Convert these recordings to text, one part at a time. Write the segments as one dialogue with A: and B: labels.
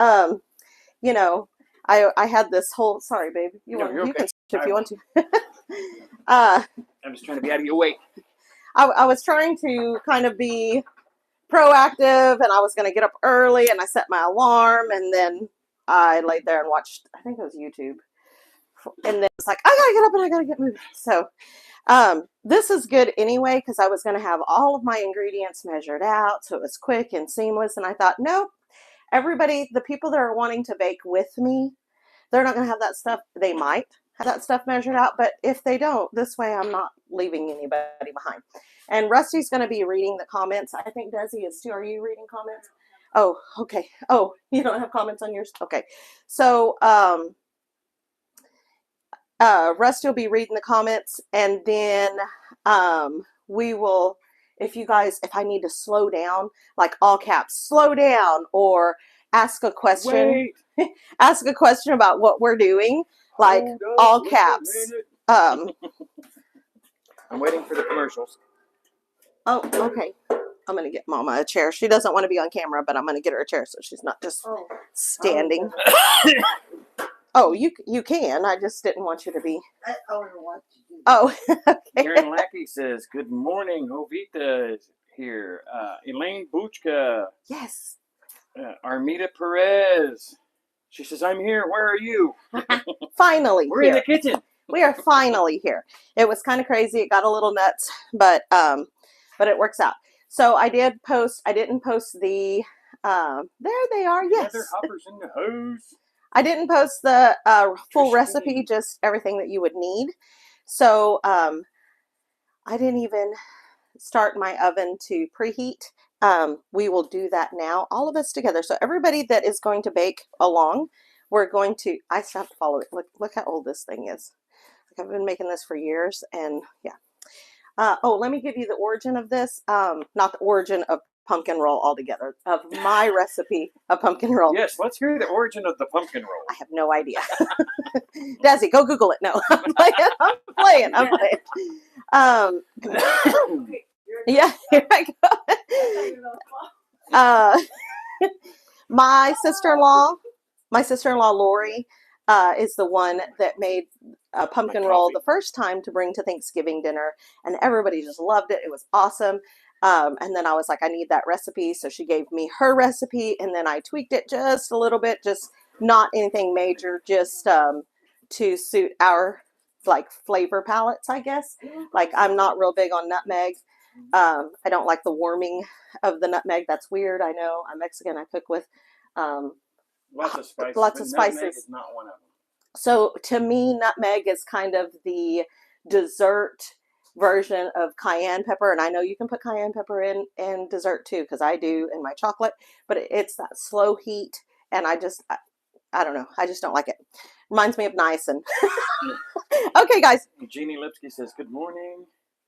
A: you know, I had this whole, sorry, babe, you
B: Okay.
A: can if you want to. I'm
B: just trying to be out of your way.
A: I was trying to kind of be proactive, and I was going to get up early, and I set my alarm, and then I laid there and watched, I think it was YouTube, and then it's like, I gotta get up and I gotta get moving. So this is good anyway, because I was going to have all of my ingredients measured out, so it was quick and seamless, and I thought, nope, everybody, the people that are wanting to bake with me, they're not going to have that stuff. They might have that stuff measured out, but if they don't, this way I'm not leaving anybody behind. And Rusty's going to be reading the comments. I think Desi is too. Are you reading comments? Oh, okay. Oh, you don't have comments on yours? Okay. So Rusty will be reading the comments, and then we will, if I need to slow down, like all caps, slow down, or ask a question, ask a question about what we're doing, like all caps.
B: I'm waiting for the commercials.
A: Oh, okay. I'm going to get Mama a chair. She doesn't want to be on camera, but I'm going to get her a chair so she's not just standing. Oh, you can. I just didn't want you to be. Oh, okay.
B: Karen Lackey says, good morning. Jovita is here. Elaine Buchka.
A: Yes.
B: Armida Perez. She says, I'm here. Where are you?
A: Finally.
B: We're in the kitchen.
A: We are finally here. It was kind of crazy. It got a little nuts, but it works out. So I didn't post the, there they are. Yes.
B: Heather Hopper's in the hose.
A: I didn't post the full recipe, just everything that you would need. So I didn't even start my oven to preheat. We will do that now, all of us together. So everybody that is going to bake along, we're going to, I still have to follow it. Look how old this thing is. Like, I've been making this for years, and yeah. Oh, let me give you the origin of this. Not the origin of pumpkin roll altogether, of my recipe of pumpkin roll.
B: Yes, let's hear the origin of the pumpkin roll.
A: I have no idea. Desi, go Google it. No, I'm playing. Yeah, here I go. My sister-in-law Lori is the one that made a pumpkin roll the first time to bring to Thanksgiving dinner, and everybody just loved it. It was awesome. And then I was like, I need that recipe. So she gave me her recipe, and then I tweaked it just a little bit, just not anything major, just to suit our like flavor palettes, I guess. Like, I'm not real big on nutmeg. I don't like the warming of the nutmeg. That's weird. I know. I'm Mexican. I cook with
B: lots of spices.
A: Lots of spices.
B: Nutmeg is not one of them.
A: So to me, nutmeg is kind of the dessert version of cayenne pepper, and I know you can put cayenne pepper in dessert too, because I do in my chocolate, but it's that slow heat, and I don't know, I just don't like it. Reminds me of nice. And okay, guys.
B: Jeannie Lipsky says good morning.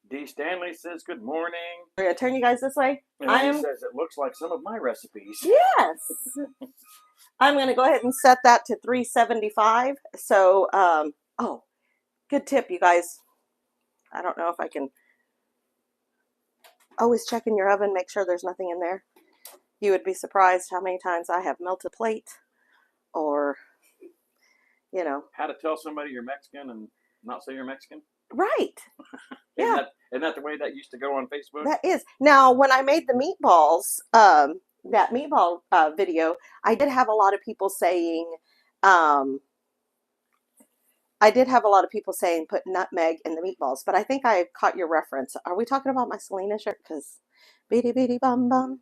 B: Dee Stanley says good morning.
A: We're gonna turn you guys this way.
B: And says it looks like some of my recipes.
A: Yes. I'm gonna go ahead and set that to 375. So oh, good tip, you guys. I don't know if I can. Always check in your oven, make sure there's nothing in there. You would be surprised how many times I have melted plate, or, you know.
B: How to tell somebody you're Mexican and not say you're Mexican?
A: Right. Yeah.
B: Isn't that the way that used to go on Facebook?
A: That is. Now, when I made the meatballs, that meatball video, I did have a lot of people saying, put nutmeg in the meatballs, but I think I caught your reference. Are we talking about my Selena shirt? Because bitty bitty bum bum.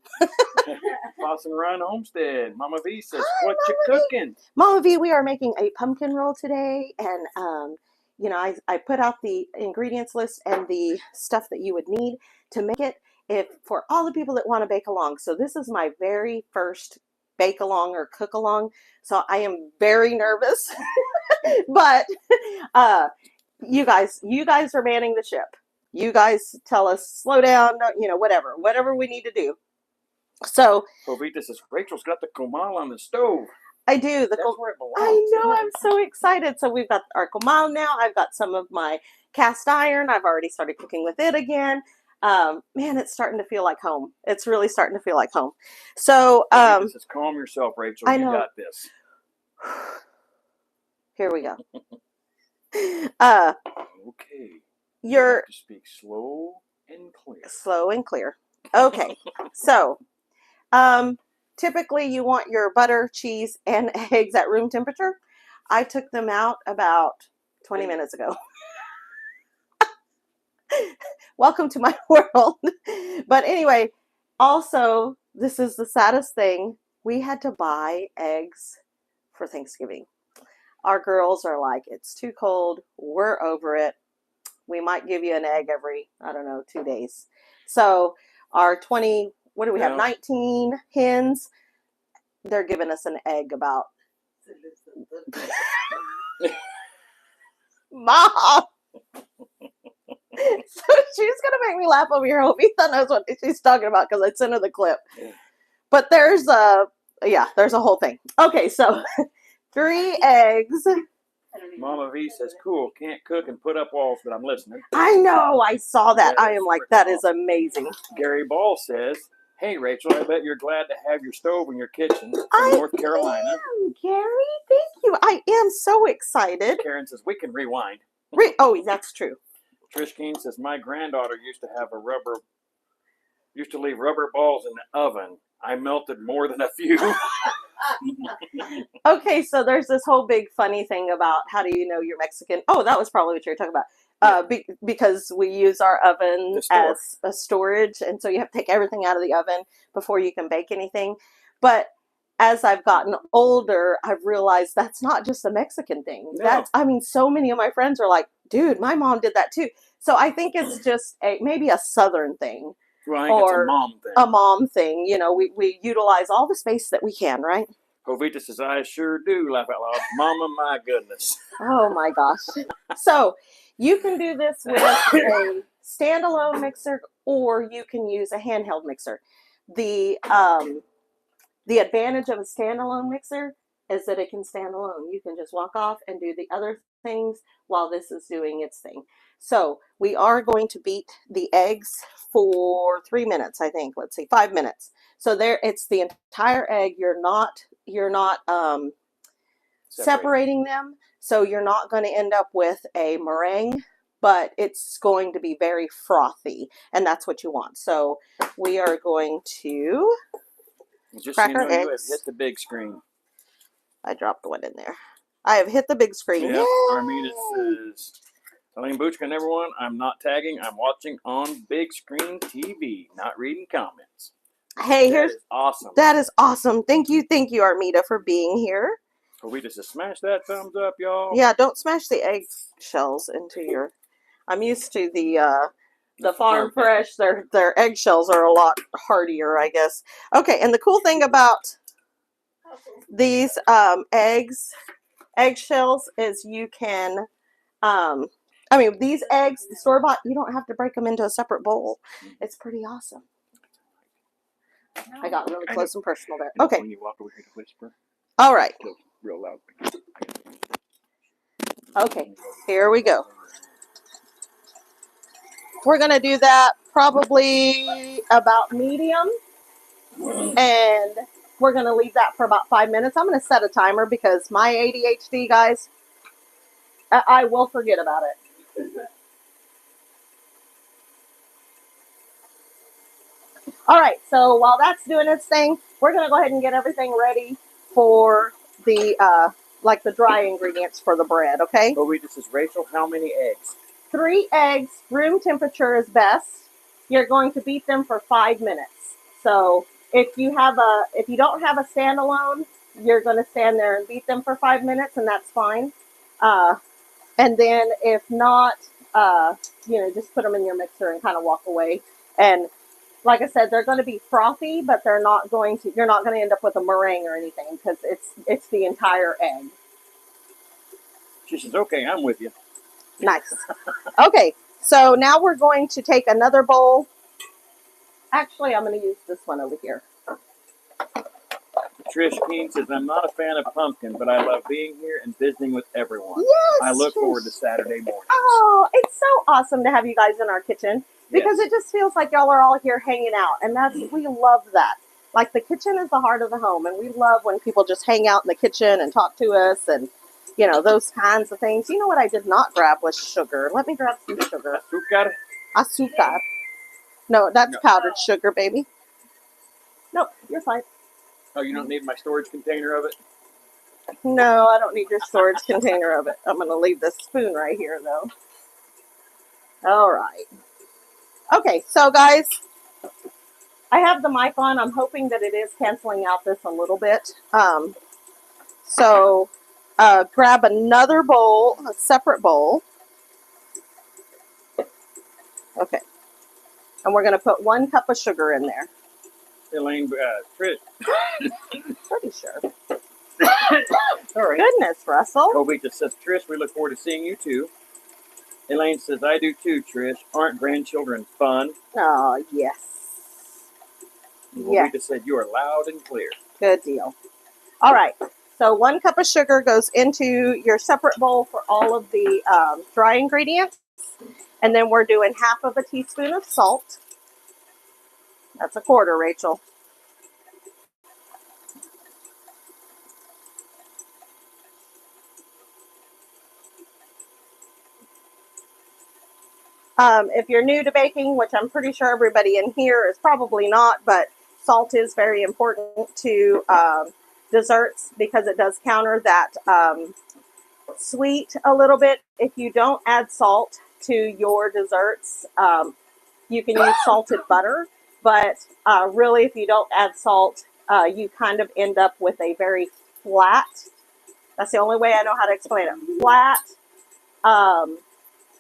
B: Boston Run Homestead. Mama V says, what you cooking?
A: Mama V, we are making a pumpkin roll today, and you know, I put out the ingredients list and the stuff that you would need to make it, for all the people that want to bake along. So this is my very first bake along or cook along, so I am very nervous. But you guys are manning the ship. You guys tell us, slow down, you know, whatever we need to do. So
B: Jovita says, Rachel's got the comal on the stove.
A: I do.
B: That's where it belongs.
A: I know. I'm so excited. So we've got our comal now. I've got some of my cast iron. I've already started cooking with it again. Man, it's starting to feel like home. It's really starting to feel like home. So,
B: just calm yourself, Rachel.
A: I
B: You
A: know.
B: got this.
A: Here we go.
B: Okay. You
A: You're
B: have to speak slow and clear.
A: slow and clear. Okay. So, typically you want your butter, cheese, and eggs at room temperature. I took them out about 20 minutes ago. Welcome to my world. But anyway, also, this is the saddest thing. We had to buy eggs for Thanksgiving. Our girls are like, it's too cold. We're over it. We might give you an egg every, I don't know, 2 days. So our 20, what do we have, 19 hens, they're giving us an egg about. Mom! So she's going to make me laugh over here. Jovita knows what she's talking about because I sent her the clip. But there's a whole thing. Okay, so 3 eggs.
B: Mama V says, cool, can't cook and put up walls, but I'm listening.
A: I know, I saw that. I am like, that is amazing.
B: Gary Ball says, hey, Rachel, I bet you're glad to have your stove in your kitchen from North Carolina.
A: I am, Gary. Thank you. I am so excited.
B: Karen says, we can rewind.
A: Oh, that's true.
B: Trish Keene says, my granddaughter used to leave rubber balls in the oven. I melted more than a few.
A: Okay, so there's this whole big funny thing about how do you know you're Mexican. Oh, that was probably what you were talking about. Because we use our oven as a storage, and so you have to take everything out of the oven before you can bake anything. But as I've gotten older, I've realized that's not just a Mexican thing.
B: No.
A: So many of my friends are like, dude, my mom did that too. So I think it's just maybe a Southern thing.
B: Right,
A: or
B: it's a mom thing.
A: A mom thing. You know, we utilize all the space that we can, right?
B: Jovita says, I sure do laugh out loud. Mama, my goodness.
A: Oh my gosh. So you can do this with a standalone mixer, or you can use a handheld mixer. The advantage of a standalone mixer is that it can stand alone. You can just walk off and do the other things while this is doing its thing. So we are going to beat the eggs for 3 minutes, I think. Let's see, 5 minutes. So there, it's the entire egg. You're not separating them. So you're not going to end up with a meringue, but it's going to be very frothy, and that's what you want. So we are going to crack our eggs.
B: You have hit the big screen.
A: I dropped one in there. I have hit the big screen.
B: Yeah, Armina says, Elaine Buchka, everyone, I'm not tagging. I'm watching on big screen TV, not reading comments.
A: Hey,
B: that is awesome.
A: That is awesome. Thank you, Armida, for being here.
B: We just smash that thumbs up, y'all.
A: Yeah, don't smash the egg shells into your. I'm used to the Farm Fresh. Their eggshells are a lot hardier, I guess. Okay, and the cool thing about these eggshells is you can. These eggs, the store-bought, you don't have to break them into a separate bowl. It's pretty awesome. I got really close and personal there. Okay.
B: When you walk over here to whisper.
A: All right.
B: Real loud.
A: Okay, here we go. We're going to do that probably about medium. And we're going to leave that for about 5 minutes. I'm going to set a timer because my ADHD, guys, I will forget about it. All right, so while that's doing its thing, we're going to go ahead and get everything ready for the the dry ingredients for the bread, okay?
B: Oh, wait, this is Rachel. How many eggs?
A: 3 eggs, room temperature is best. You're going to beat them for 5 minutes. So if you don't have a standalone, you're going to stand there and beat them for 5 minutes, and that's fine. And then if not, just put them in your mixer and kind of walk away. And like I said, they're going to be frothy, but you're not going to end up with a meringue or anything because it's the entire egg.
B: She says, okay, I'm with you.
A: Nice. Okay, so now we're going to take another bowl. Actually, I'm going to use this one over here.
B: Trish Keene says, I'm not a fan of pumpkin, but I love being here and visiting with everyone.
A: Yes,
B: I look forward to Saturday morning.
A: Oh, it's so awesome to have you guys in our kitchen. because
B: Yes.
A: it just feels like y'all are all here hanging out, and we love that. Like, the kitchen is the heart of the home, and we love when people just hang out in the kitchen and talk to us, and those kinds of things. You know what I did not grab was sugar. Let me grab some sugar.
B: Azúcar.
A: Azúcar. No, that's
B: No.
A: powdered sugar, baby. Nope, you're fine.
B: Oh, you don't need my storage container of it?
A: No, I don't need your storage container of it. I'm going to leave this spoon right here, though. All right. Okay, so guys, I have the mic on. I'm hoping that it is canceling out this a little bit. So grab another bowl, a separate bowl. Okay. And we're going to put 1 cup of sugar in there.
B: Elaine, Trish.
A: Pretty sure.
B: Sorry.
A: Goodness, Russell.
B: Kobe just says, Trish, we look forward to seeing you too. Elaine says, I do too, Trish. Aren't grandchildren fun?
A: Oh, yes.
B: Kobe just said, you are loud and clear.
A: Good deal. All right. So 1 cup of sugar goes into your separate bowl for all of the dry ingredients. And then we're doing 1/2 teaspoon of salt. That's 1/4, Rachel. If you're new to baking, which I'm pretty sure everybody in here is probably not, but salt is very important to desserts because it does counter that sweet a little bit. If you don't add salt to your desserts, you can use salted butter, but really if you don't add salt, you kind of end up with a very flat, that's the only way I know how to explain it, flat,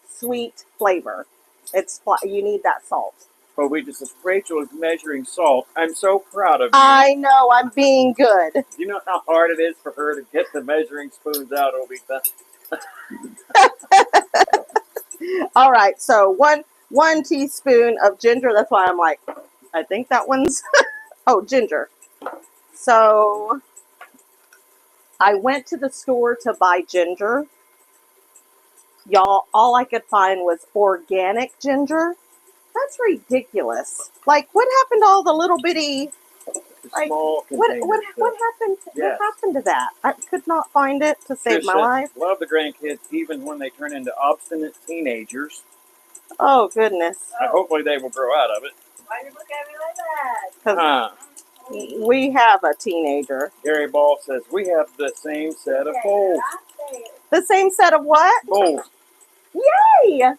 A: sweet flavor. It's you need that salt.
B: Kobe just says, Rachel is measuring salt. I'm so proud of you.
A: I know, I'm being good.
B: Do you know how hard it is for her to get the measuring spoons out, Obita?
A: All right, so one teaspoon of ginger. That's why I'm like, I think that one's oh, ginger. So I went to the store to buy ginger. Y'all, all I could find was organic ginger. That's ridiculous. Like, what happened to all the little bitty? Like,
B: small
A: what
B: containers.
A: happened?
B: Yes.
A: What happened to that? I could not find it to save
B: Trish
A: my
B: says,
A: life.
B: love the grandkids even when they turn into obstinate teenagers.
A: Oh goodness!
B: Hopefully they will grow out of it.
C: Why you look at me like that?
A: Because we have a teenager.
B: Gary Ball says, we have the same set of bowls.
A: The same set of what?
B: Bowls.
A: Yay!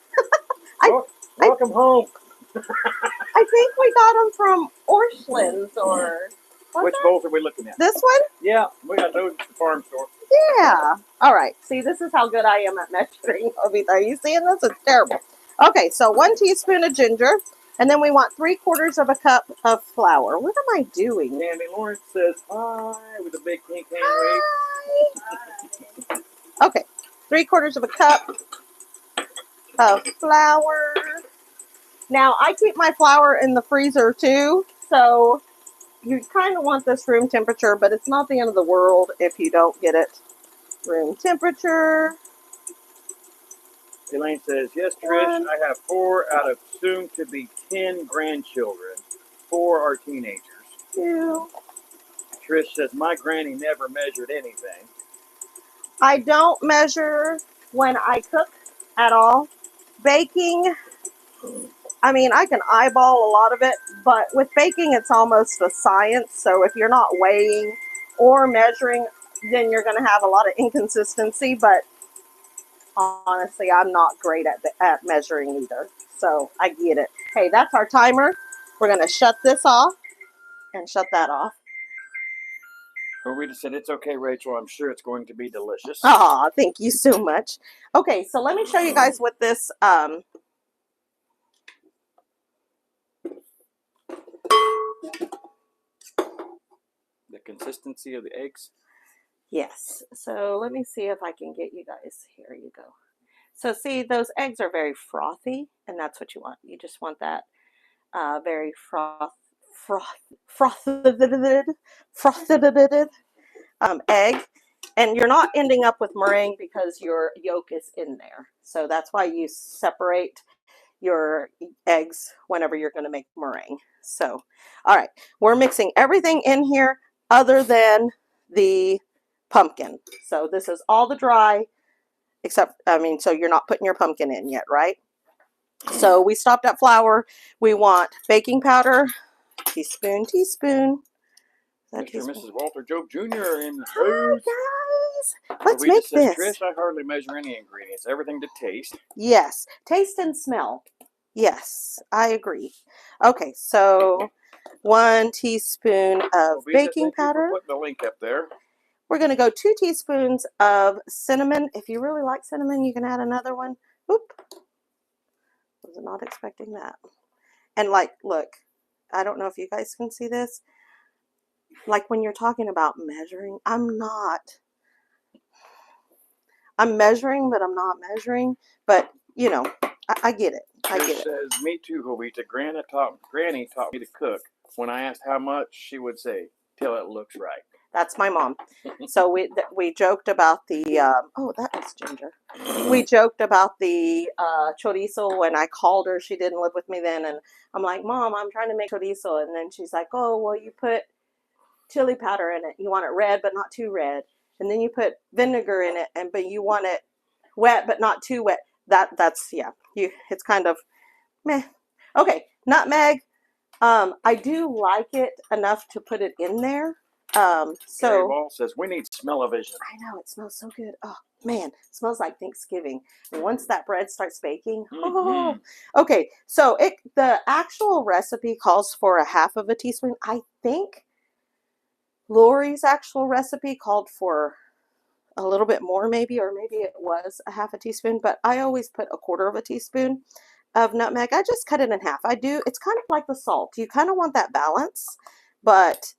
B: Welcome home.
A: I think we got them from Orscheln's or...
B: Which bowls are we looking at?
A: This one?
B: Yeah, we got those at the farm store.
A: Yeah. All right. See, this is how good I am at measuring. Are you seeing this? It's terrible. Okay, so 1 teaspoon of ginger. And then we want 3/4 cup of flour. What am I doing?
B: Candy Lawrence says hi with a big pink hand
A: Hi. Okay, 3/4 cup of flour. Now, I keep my flour in the freezer too, so you kind of want this room temperature, but it's not the end of the world if you don't get it room temperature.
B: Elaine says, yes, Trish, I have 4 out of soon to be 10 grandchildren. 4 are teenagers.
A: 2.
B: Trish says, my granny never measured anything.
A: I don't measure when I cook at all. Baking, I mean, I can eyeball a lot of it, but with baking, it's almost a science. So if you're not weighing or measuring, then you're going to have a lot of inconsistency. But honestly, I'm not great at measuring either. So I get it. Hey, that's our timer. We're going to shut this off and shut that off.
B: Rita said, it's okay, Rachel. I'm sure it's going to be delicious.
A: Aw, thank you so much. Okay, so let me show you guys what this...
B: the consistency of the eggs.
A: Yes. So let me see if I can get you guys. Here you go. So see, those eggs are very frothy, and that's what you want. You just want that very frothed egg. And you're not ending up with meringue because your yolk is in there. So that's why you separate your eggs whenever you're going to make meringue. So, all right, we're mixing everything in here other than the pumpkin. So this is all the dry, except, I mean, so you're not putting your pumpkin in yet, right? So we stopped at flour. We want baking powder, teaspoon.
B: Mr. and Mrs. Walter Job Jr. in the
A: Hi,
B: house.
A: guys. Let's make this.
B: Trish, I hardly measure any ingredients. Everything to taste.
A: Yes. Taste and smell. Yes, I agree. Okay, so 1 teaspoon of baking powder.
B: Put the link up there.
A: We're going to go 2 teaspoons of cinnamon. If you really like cinnamon, you can add another one. Oop. Was not expecting that. And like, look, I don't know if you guys can see this. Like when you're talking about measuring, I'm measuring, but I'm not measuring. But, you know, I get it. I get it.
B: Says, me too, Jovita. Granny taught me to cook. When I asked how much, she would say, till it looks right.
A: That's my mom. So we joked about the, oh, that is ginger. We joked about the chorizo when I called her. She didn't live with me then. And I'm like, Mom, I'm trying to make chorizo. And then she's like, oh, well, you put chili powder in it. You want it red, but not too red. And then you put vinegar in it, but you want it wet, but not too wet. That's, yeah, it's kind of meh. Okay, nutmeg. I do like it enough to put it in there. So
B: Gary Ball says we need smell-o-vision.
A: I know, it smells so good. Oh man, it smells like Thanksgiving. And once that bread starts baking, oh. Okay. So the actual recipe calls for 1/2 teaspoon. I think Lori's actual recipe called for a little bit more, maybe, or maybe it was 1/2 teaspoon. But I always put 1/4 teaspoon of nutmeg. I just cut it in half. I do. It's kind of like the salt. You kind of want that balance, but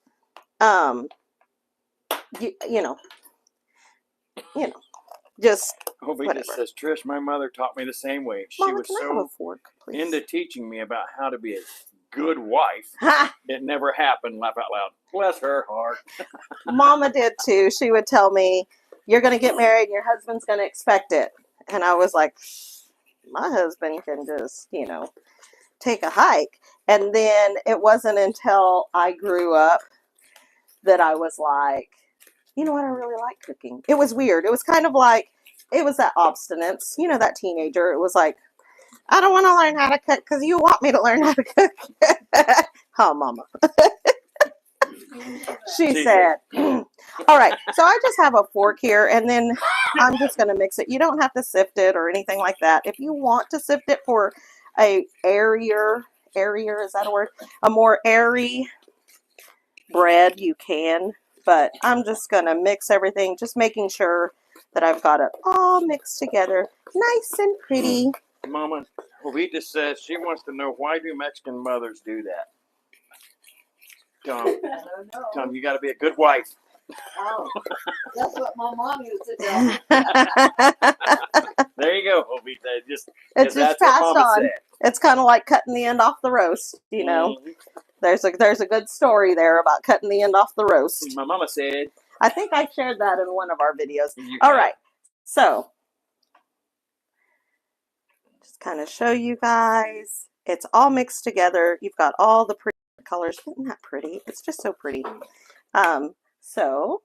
A: you know, just
B: Jovita says, Trish, my mother taught me the same way. She
A: Mama,
B: was
A: can I have a fork, please?
B: into teaching me about how to be a good wife.
A: Ha!
B: It never happened. Laugh out loud. Bless her heart.
A: Mama did too. She would tell me, you're going to get married and your husband's going to expect it. And I was like, my husband can just, take a hike. And then it wasn't until I grew up that I was like, you know what, I really like cooking. It was weird. It was kind of like, it was that obstinance, that teenager. It was like, I don't want to learn how to cook because you want me to learn how to cook. Oh, Mama. She said, all right, so I just have a fork here, and then I'm just going to mix it. You don't have to sift it or anything like that. If you want to sift it for a airier, is that a word? A more airy bread, you can. But I'm just going to mix everything, just making sure that I've got it all mixed together, nice and pretty.
B: Mama, Jovita says she wants to know, why do Mexican mothers do that? Tom, you got to be a good wife.
C: Oh, that's what my mom used to tell me.
B: There you go, Jovita.
A: It's just passed on. It's kind of like cutting the end off the roast,
B: Mm-hmm.
A: There's a good story there about cutting the end off the roast.
B: My mama said.
A: I think I shared that in one of our videos. All right, so just kind of show you guys. It's all mixed together. You've got all the pretty colors. Isn't that pretty? It's just so pretty. So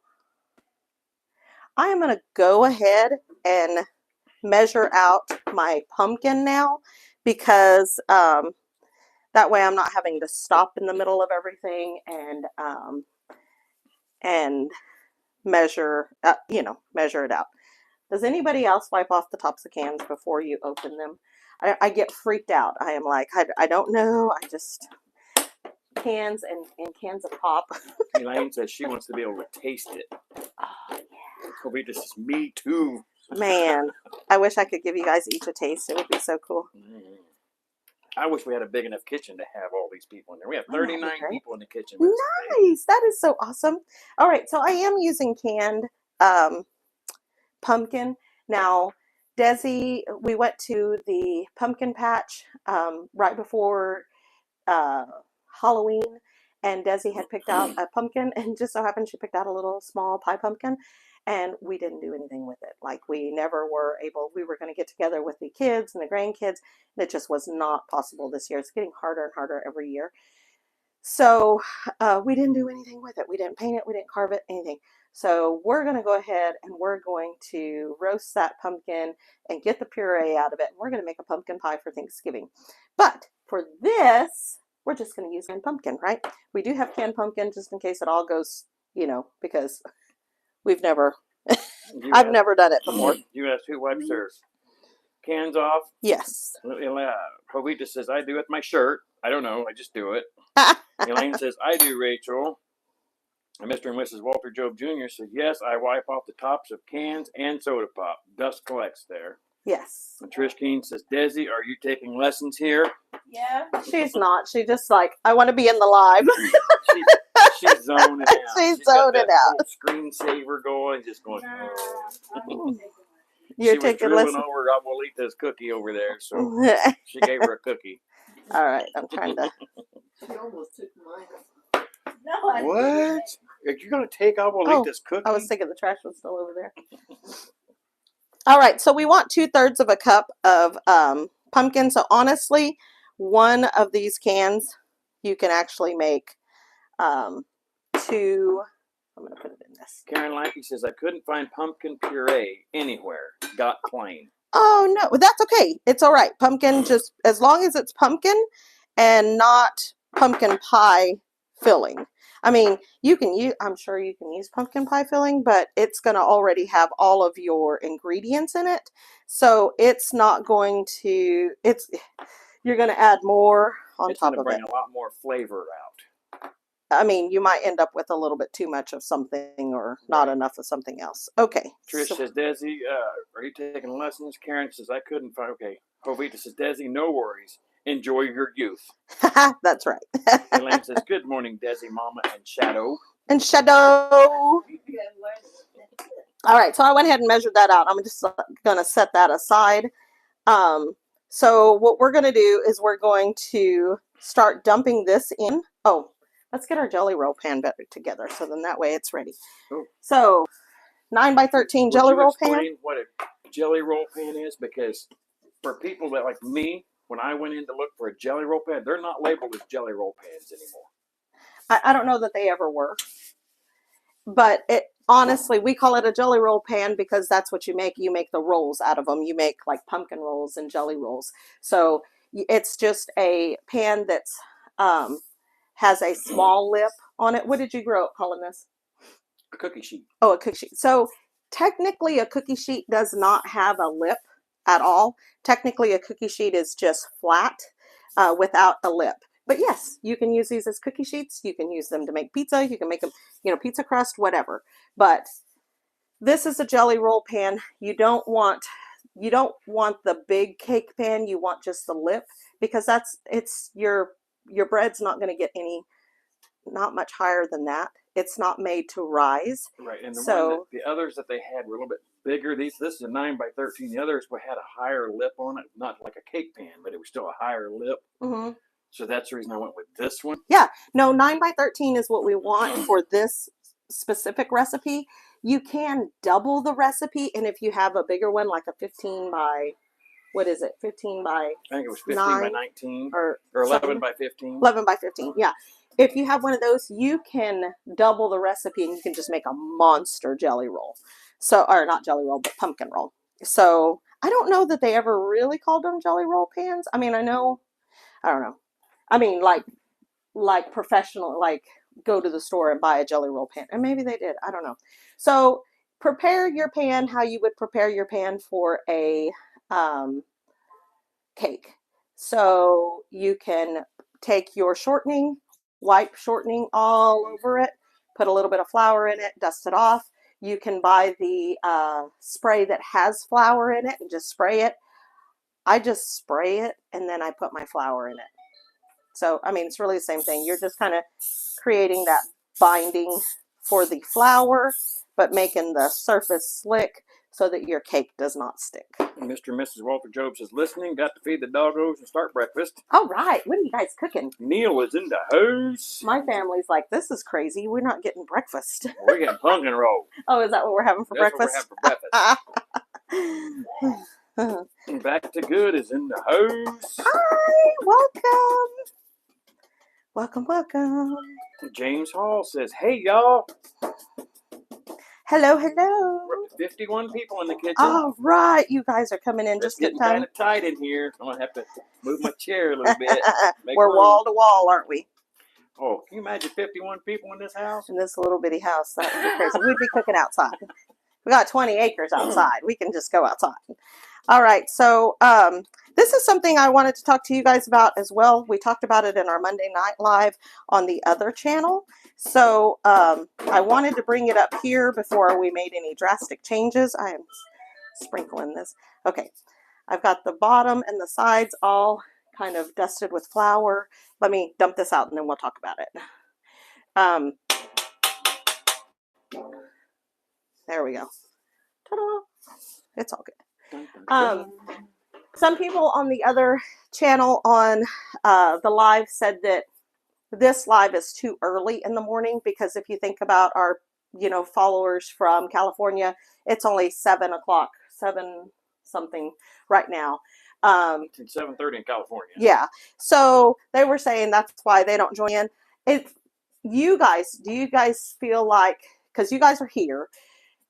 A: I am going to go ahead and measure out my pumpkin now, because that way I'm not having to stop in the middle of everything and measure, measure it out. Does anybody else wipe off the tops of cans before you open them? I get freaked out. I am like, I don't know. I just, cans and cans of pop.
B: Elaine says she wants to be able to taste it.
A: Oh, yeah.
B: Jovita says, me too.
A: Man, I wish I could give you guys each a taste. It would be so cool.
B: I wish we had a big enough kitchen to have all these people in there. We have 39 people in the kitchen.
A: Nice. That is so awesome. All right, so I am using canned pumpkin. Now, Desi, we went to the pumpkin patch right before Halloween, and Desi had picked out a pumpkin, and just so happened she picked out a little small pie pumpkin. and we didn't do anything with it. Like we never were able, we were going to get together with the kids and the grandkids, and it just was not possible this year. It's getting harder and harder every year. So we didn't do anything with it. We didn't paint it, we didn't carve it, anything. So we're going to go ahead and we're going to roast that pumpkin and get the puree out of it. And we're going to make a pumpkin pie for Thanksgiving. But for this, we're just going to use canned pumpkin, right? We do have canned pumpkin just in case it all goes, you know, because we've never, I've never done it before.
B: You asked who wipes their cans off.
A: Yes.
B: Jovita says, I do with my shirt. I don't know. I just do it. Elaine says, I do, Rachel. And Mr. and Mrs. Walter Job Jr. said, yes, I wipe off the tops of cans and soda pop. Dust collects there.
A: Yes.
B: And Trish Keene says, Desi, are you taking lessons here?
C: Yeah.
A: She's not. She just like, I want to be in the live.
B: She's zoning out.
A: She's zoning out.
B: Screensaver going, just going.
A: You're
B: she was
A: taking
B: drooling
A: lessons.
B: over Abuelita's cookie over there, so she gave her a cookie.
A: All right, I'm trying to.
C: She almost took mine. No, I
B: What?
C: didn't.
B: Are you going to take Abuelita's cookie?
A: I was thinking the trash was still over there. All right, so we want 2/3 of a cup of pumpkin. So honestly, one of these cans, you can actually make 2. I'm going to put it in this.
B: Karen Lackey says, I couldn't find pumpkin puree anywhere. Got plain.
A: Oh, no, that's okay. It's all right. Pumpkin, just as long as it's pumpkin and not pumpkin pie filling. I mean, you can use, I'm sure you can use pumpkin pie filling, but it's going to already have all of your ingredients in it. So it's not going to, you're going to add more on
B: It's
A: top
B: going to
A: of
B: bring
A: it.
B: a lot more flavor out.
A: I mean, you might end up with a little bit too much of something or not enough of something else. Okay.
B: Trish says, Desi, are you taking lessons? Karen says, I couldn't find. Okay. Jovita says, Desi, no worries. Enjoy your youth.
A: That's right.
B: Elaine says, good morning, Desi, Mama, and Shadow.
A: And Shadow. All right, so I went ahead and measured that out. I'm just going to set that aside. So what we're going to do is we're going to start dumping this in. Oh, let's get our jelly roll pan better together. So then that way it's ready.
B: Oh.
A: So 9x13 jelly roll pan.
B: Would you explain what a jelly roll pan is? Because for people that like me, when I went in to look for a jelly roll pan, they're not labeled as jelly roll pans anymore.
A: I don't know that they ever were. But honestly, we call it a jelly roll pan because that's what you make. You make the rolls out of them. You make like pumpkin rolls and jelly rolls. So it's just a pan that's has a small lip on it. What did you grow up calling this?
B: A cookie sheet.
A: Oh, a cookie sheet. So technically a cookie sheet does not have a lip at all. Technically a cookie sheet is just flat without a lip. But yes, you can use these as cookie sheets. You can use them to make pizza. You can make them, you know, pizza crust, whatever. But this is a jelly roll pan. You don't want the big cake pan. You want just the lip because your bread's not going to get not much higher than that. It's not made to rise.
B: Right, and the others that they had were a little bit bigger. This is a 9x13. The others had a higher lip on it, not like a cake pan, but it was still a higher lip.
A: Mm-hmm.
B: So that's the reason I went with this one.
A: Yeah, no, 9x13 is what we want for this specific recipe. You can double the recipe, and if you have a bigger one, like a 15 by, what is it? 15 by
B: I think it was 15 by 19
A: or
B: 11 by 15.
A: 11 by 15, yeah. If you have one of those, you can double the recipe, and you can just make a monster jelly roll. So, or not jelly roll, but pumpkin roll. So I don't know that they ever really called them jelly roll pans. I mean, I don't know. I mean, like professional, like go to the store and buy a jelly roll pan. And maybe they did. I don't know. So prepare your pan how you would prepare your pan for a cake. So you can take your shortening, wipe shortening all over it, put a little bit of flour in it, dust it off. You can buy the spray that has flour in it and just spray it. I just spray it and then I put my flour in it. So, I mean, it's really the same thing. You're just kind of creating that binding for the flour. but making the surface slick so that your cake does not stick.
B: Mr. and Mrs. Walter Job says, listening, got to feed the doggos and start breakfast.
A: All right. What are you guys cooking?
B: Neil is in the house.
A: My family's like, this is crazy. We're not getting breakfast.
B: We're getting pumpkin roll.
A: Oh, is that what we're having for
B: That's
A: breakfast?
B: what we're having for breakfast. Back to Good is in the house.
A: Hi. Welcome. Welcome.
B: James Hall says, hey, y'all.
A: Hello.
B: We're up to 51 people in the kitchen.
A: All right. You guys are coming in
B: It's
A: just in
B: getting
A: time.
B: kind of tight in here. I'm going to have to move my chair a little bit.
A: We're wall to wall, aren't we?
B: Oh, can you imagine 51 people in this house?
A: In this little bitty house. That would be crazy. We'd be cooking outside. We got 20 acres outside. We can just go outside. All right. So this is something I wanted to talk to you guys about as well. We talked about it in our Monday Night Live on the other channel. So I wanted to bring it up here before we made any drastic changes. I am sprinkling this. Okay. I've got the bottom and the sides all kind of dusted with flour. Let me dump this out and then we'll talk about it. There we go. Ta-da! It's all good. Some people on the other channel on the live said that this live is too early in the morning because if you think about our, followers from California, it's only 7 o'clock, 7 something right now.
B: It's 7:30 in California.
A: Yeah. So they were saying that's why they don't join in. Do you guys feel like, because you guys are here,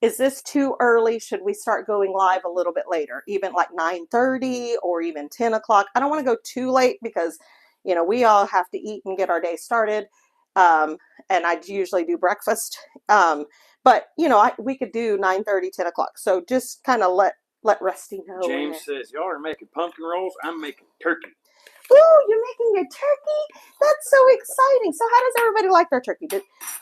A: is this too early? Should we start going live a little bit later, even like 9:30 or even 10 o'clock? I don't want to go too late because, we all have to eat and get our day started. And I usually do breakfast. But, we could do 9:30, 10 o'clock. So just kind of let Rusty know.
B: James says, y'all are making pumpkin rolls. I'm making turkey.
A: Ooh, you're making your turkey? That's so exciting. So how does everybody like their turkey?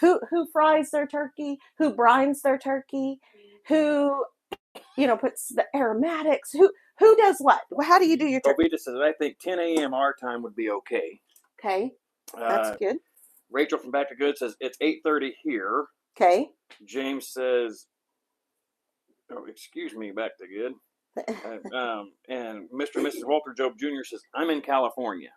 A: Who fries their turkey? Who brines their turkey? Who, puts the aromatics? Who does what? How do you do your turkey?
B: Obita says, I think 10 a.m. our time would be okay.
A: Okay, that's good.
B: Rachel from Back to Good says, it's 8:30 here.
A: Okay.
B: James says, oh, excuse me, Back to Good. And Mr. and Mrs. Walter Job Jr. says, I'm in California.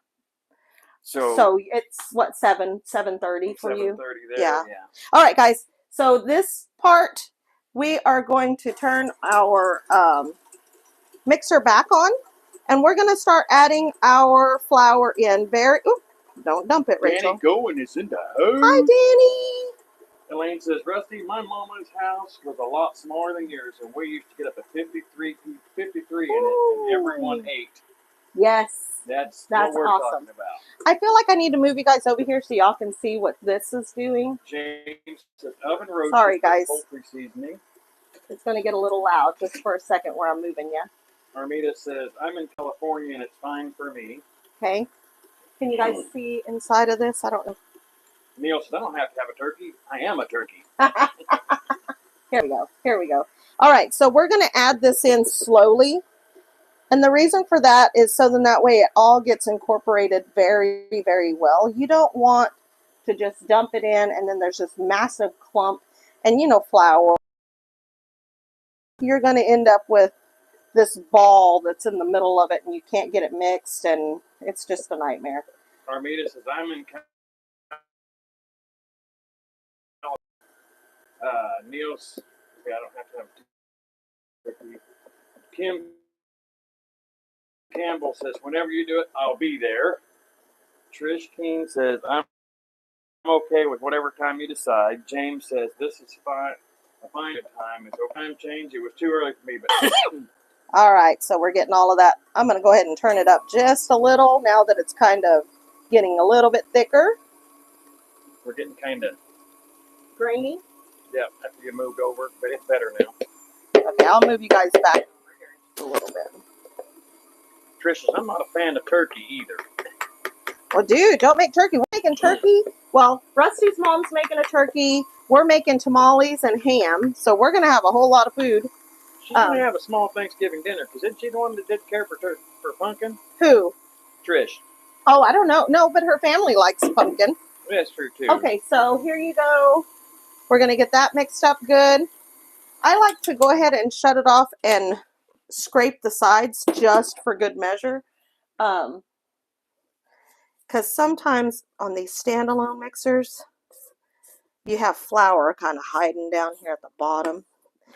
B: So
A: it's what, 7:30 for you?
B: 7:30 there, yeah.
A: All right, guys. So this part, we are going to turn our mixer back on, and we're going to start adding our flour in don't dump it, Rachel.
B: Danny Goen is in the house.
A: Hi, Danny.
B: Elaine says, Rusty, my mama's house was a lot smaller than yours, and we used to get up to 53 in it, and everyone ate.
A: Yes.
B: That's what we're
A: awesome.
B: talking about.
A: I feel like I need to move you guys over here so y'all can see what this is doing.
B: James says, oven roasted.
A: Sorry, guys.
B: Poultry seasoning.
A: It's going to get a little loud just for a second where I'm moving you.
B: Armida says, I'm in California, and it's fine for me.
A: Okay. Can you guys see inside of this? I don't know.
B: Neil says, I don't have to have a turkey. I am a turkey.
A: Here we go. All right, so we're going to add this in slowly. And the reason for that is so then that way it all gets incorporated very, very well. You don't want to just dump it in and then there's this massive clump. And flour. You're going to end up with this ball that's in the middle of it and you can't get it mixed and it's just a nightmare.
B: Armida says, I'm in California. Neil's, okay, I don't have to have a turkey. Kim Campbell says, whenever you do it, I'll be there. Trish King says, I'm okay with whatever time you decide. James says, this is fine. A fine time. It's okay. Time change. It was too early for me, but.
A: All right, so we're getting all of that. I'm going to go ahead and turn it up just a little now that it's kind of getting a little bit thicker.
B: We're getting kind of
A: grainy.
B: Yeah, after you moved over, but it's better now.
A: Okay, I'll move you guys back a little bit.
B: Trish says, I'm not a fan of turkey either.
A: Well, dude, don't make turkey. We're making turkey. Well, Rusty's mom's making a turkey. We're making tamales and ham. So we're going to have a whole lot of food.
B: She's going to have a small Thanksgiving dinner. Because isn't she the one that didn't care for pumpkin?
A: Who?
B: Trish.
A: Oh, I don't know. No, but her family likes pumpkin.
B: That's true, too.
A: Okay, so here you go. We're going to get that mixed up good. I like to go ahead and shut it off and scrape the sides just for good measure. Because sometimes on these standalone mixers, you have flour kind of hiding down here at the bottom.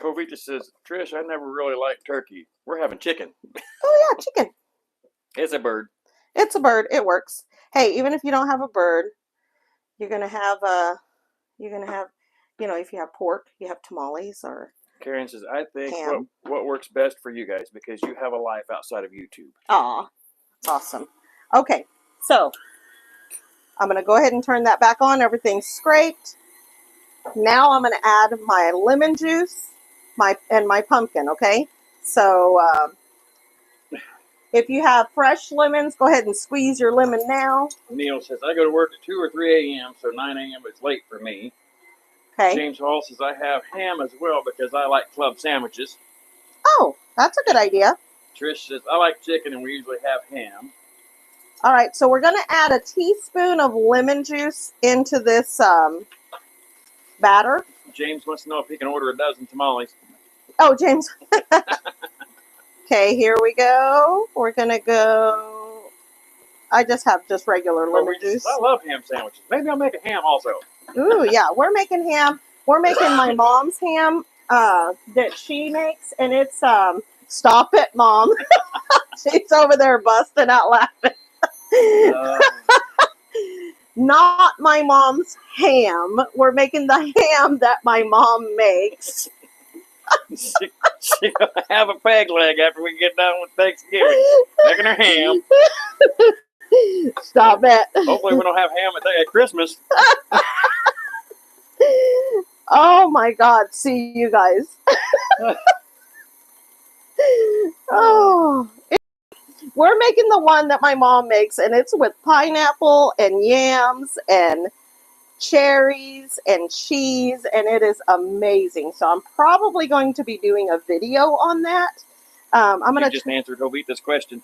B: Jovita says, Trish, I never really liked turkey. We're having chicken.
A: Oh yeah, chicken.
B: It's a bird.
A: It's a bird. It works. Hey, even if you don't have a bird, you're gonna have you know, if you have pork, you have tamales or
B: Karen says, I think
A: ham.
B: what works best for you guys because you have a life outside of YouTube.
A: Aw, that's awesome. Okay, so I'm gonna go ahead and turn that back on. Everything's scraped. Now I'm gonna add my lemon juice, my pumpkin. Okay, so if you have fresh lemons, go ahead and squeeze your lemon now.
B: Neil says, I go to work at 2 or 3 a.m., so 9 a.m. is late for me.
A: Okay.
B: James Hall says, I have ham as well because I like club sandwiches.
A: Oh, that's a good idea.
B: Trish says, I like chicken and we usually have ham.
A: All right, so we're going to add a teaspoon of lemon juice into this batter.
B: James wants to know if he can order a dozen tamales.
A: Oh, James. Okay, here we go. We're going to go. I just have regular lemon juice.
B: I love ham sandwiches. Maybe I'll make a ham also.
A: Ooh, yeah, we're making ham. We're making my mom's ham that she makes, and it's stop it, Mom. She's over there busting out laughing. Not my mom's ham. We're making the ham that my mom makes.
B: She'll have a peg leg after we get done with Thanksgiving. Making her ham.
A: Stop it.
B: Hopefully we don't have ham at Christmas.
A: Oh my God. See you guys. Oh. We're making the one that my mom makes, and it's with pineapple and yams and cherries and cheese, and it is amazing. So I'm probably going to be doing a video on that. I'm gonna
B: just answered Jovita's question.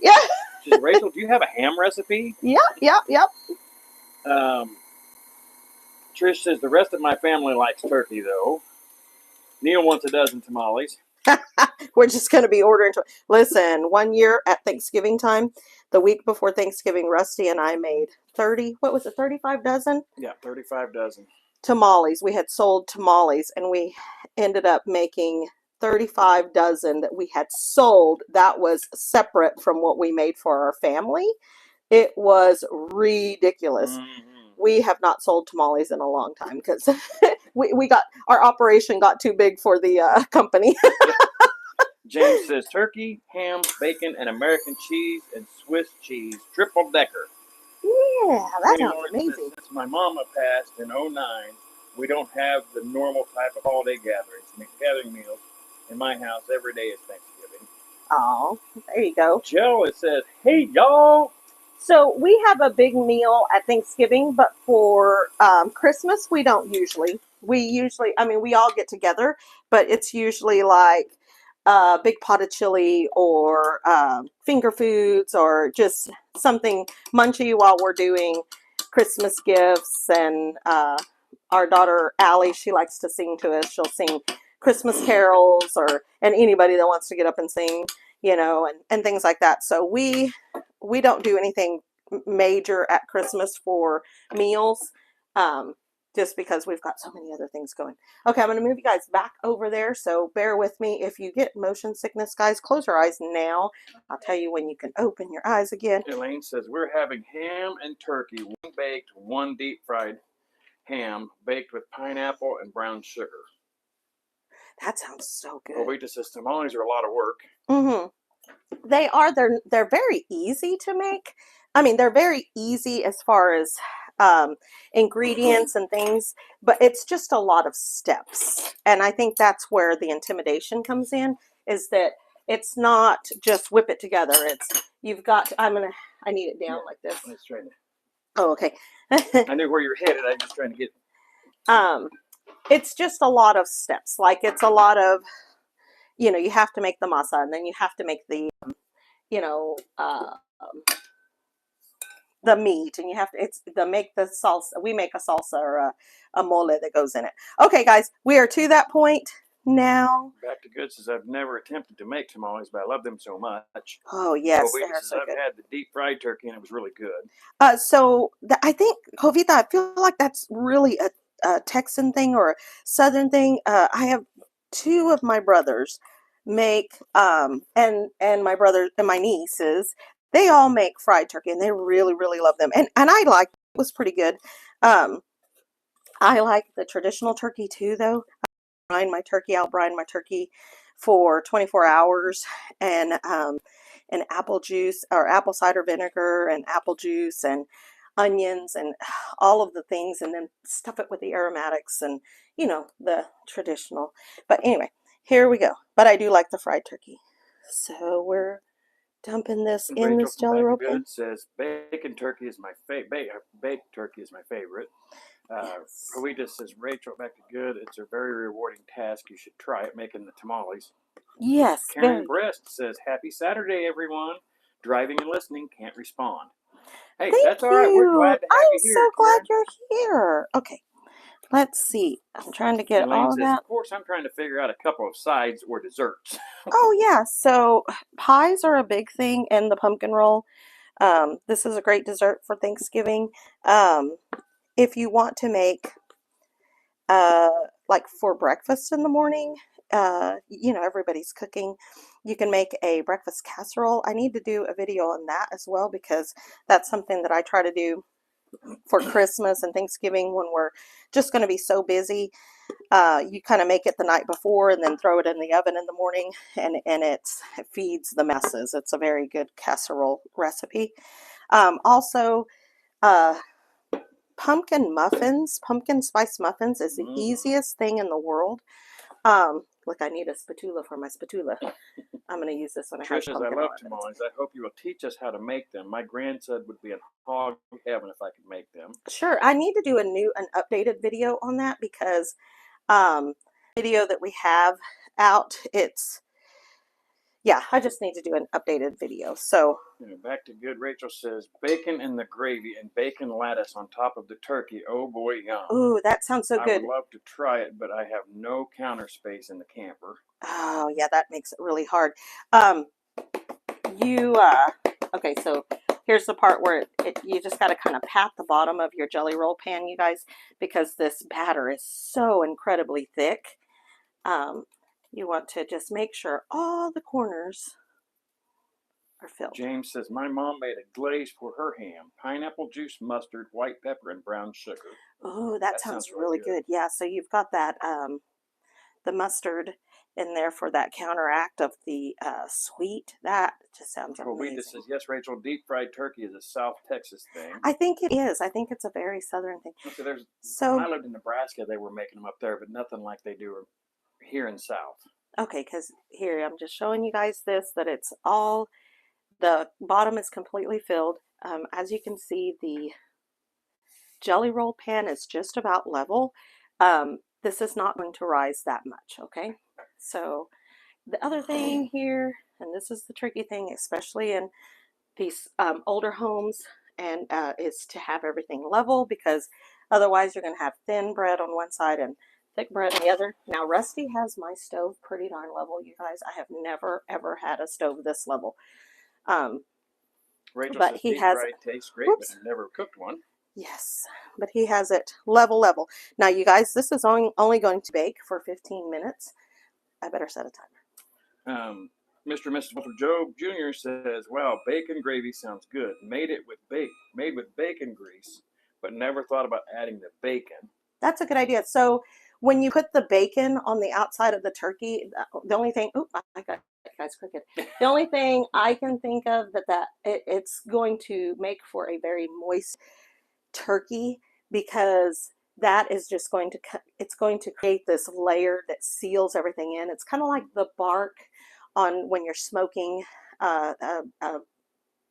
A: Yeah.
B: She said, Rachel, do you have a ham recipe?
A: Yep.
B: Trish says the rest of my family likes turkey though. Neil wants a dozen tamales.
A: We're just going to be ordering. Listen, one year at Thanksgiving time, the week before Thanksgiving, Rusty and I made 35 dozen?
B: Yeah, 35 dozen.
A: Tamales. We had sold tamales, and we ended up making 35 dozen that we had sold. That was separate from what we made for our family. It was ridiculous. Mm-hmm. We have not sold tamales in a long time because we got our operation got too big for the company.
B: James says turkey, ham, bacon, and American cheese and Swiss cheese triple decker.
A: Yeah, that sounds amazing.
B: Since my mama passed in 2009, we don't have the normal type of holiday gathering meals in my house. Every day is Thanksgiving.
A: Oh, there you go.
B: Joe, it says, hey, y'all.
A: So we have a big meal at Thanksgiving, but for Christmas, we don't usually. We all get together, but it's usually like a big pot of chili or finger foods or just something munchy while we're doing Christmas gifts. And our daughter, Allie, she likes to sing to us. She'll sing Christmas carols and anybody that wants to get up and sing, and things like that. So we don't do anything major at Christmas for meals, just because we've got so many other things going. Okay, I'm going to move you guys back over there, so bear with me. If you get motion sickness, guys, close your eyes now. I'll tell you when you can open your eyes again.
B: Elaine says, we're having ham and turkey, one baked, one deep fried ham, baked with pineapple and brown sugar.
A: That sounds so good.
B: Jovita says tamales are a lot of work.
A: Mm-hmm. They are. They're very easy to make. I mean, they're very easy as far as ingredients and things, but it's just a lot of steps. And I think that's where the intimidation comes in, is that it's not just whip it together. You've got to, I need it down like this.
B: Let's try to.
A: Oh, okay.
B: I knew where you were headed. I'm just trying to get.
A: It's just a lot of steps. Like, it's a lot of, you have to make the masa, and then you have to make the, the meat, and you have to make the salsa. We make a salsa or a mole that goes in it. Okay, guys, we are to that point. now.
B: Back to Good says, I've never attempted to make tamales, but I love them so much.
A: Oh, yes,
B: Jovita
A: they're
B: says,
A: so
B: I've
A: good.
B: had the deep fried turkey and it was really good.
A: I think, Jovita, I feel like that's really a Texan thing or a Southern thing. I have two of my brothers make, and my brother and my nieces, they all make fried turkey, and they really, really love them. And I like it was pretty good. I like the traditional turkey too, though. I'll brine my turkey for 24 hours and apple juice or apple cider vinegar and apple juice and onions and all of the things, and then stuff it with the aromatics and, the traditional. But anyway, here we go. But I do like the fried turkey. So we're dumping this in
B: Rachel
A: this
B: from
A: Jelly
B: Back
A: Roll
B: to
A: pan.
B: Good says, bacon turkey is my baked turkey is my favorite.
A: Yes.
B: Kawita says, Rachel, Back to Good, it's a very rewarding task. You should try it making the tamales.
A: Yes,
B: Karen
A: very.
B: Breast says, happy Saturday, everyone. Driving and listening, can't respond. Hey,
A: Thank
B: that's all right. We're
A: you.
B: glad to have
A: I'm
B: you
A: so
B: here,
A: glad
B: Karen.
A: you're here. Okay, let's see. I'm trying to get
B: Elaine
A: all of
B: says,
A: that.
B: of course, I'm trying to figure out a couple of sides or desserts.
A: Oh, yeah. So pies are a big thing in the pumpkin roll. This is a great dessert for Thanksgiving. If you want to make, like for breakfast in the morning, everybody's cooking, you can make a breakfast casserole. I need to do a video on that as well, because that's something that I try to do for Christmas and Thanksgiving when we're just going to be so busy. You kind of make it the night before and then throw it in the oven in the morning, and it feeds the masses. It's a very good casserole recipe. Also, pumpkin spice muffins is the easiest thing in the world. Look, I need a spatula for my spatula. I'm going to use this one.
B: Trish says, I love tamales. I hope you will teach us how to make them. My grandson would be in hog heaven if I could make them.
A: Sure. I need to do an updated video on that, because video that we have out, I just need to do an updated video. So
B: Back to Good. Rachel says, bacon in the gravy and bacon lattice on top of the turkey. Oh boy, yum.
A: ooh, that sounds so good.
B: I would love to try it, but I have no counter space in the camper.
A: Oh yeah, that makes it really hard. Okay, so here's the part where you just got to kind of pat the bottom of your Jelly Roll pan, you guys, because this batter is so incredibly thick. You want to just make sure all the corners are filled.
B: James says, my mom made a glaze for her ham. Pineapple juice, mustard, white pepper, and brown sugar.
A: Oh, that sounds really good. Yeah, so you've got that, the mustard in there for that counteract of the sweet. That just sounds amazing.
B: Rowena says, yes, Rachel, deep fried turkey is a South Texas thing.
A: I think it is. I think it's a very Southern thing.
B: When I lived in Nebraska, they were making them up there, but nothing like they do here in South.
A: Okay, because here I'm just showing you guys that it's all, the bottom is completely filled. As you can see, the Jelly Roll pan is just about level. This is not going to rise that much, okay? So the other thing here, and this is the tricky thing, especially in these older homes, and is to have everything level, because otherwise you're going to have thin bread on one side and thick bread on the other. Now, Rusty has my stove pretty darn level, you guys. I have never, ever had a stove this level.
B: Rachel
A: but
B: says
A: he
B: deep
A: has,
B: fried tastes great,
A: whoops,
B: but I've never cooked one.
A: Yes, but he has it level. Now, you guys, this is only going to bake for 15 minutes. I better set a timer.
B: Mr. and Mrs. Walter Job Jr. says, wow, bacon gravy sounds good. Made with bacon grease, but never thought about adding the bacon.
A: That's a good idea. So when you put the bacon on the outside of the turkey, the only thing, I got you guys crooked. The only thing I can think of it's going to make for a very moist turkey, because that is just going to create this layer that seals everything in. It's kind of like the bark on when you're smoking a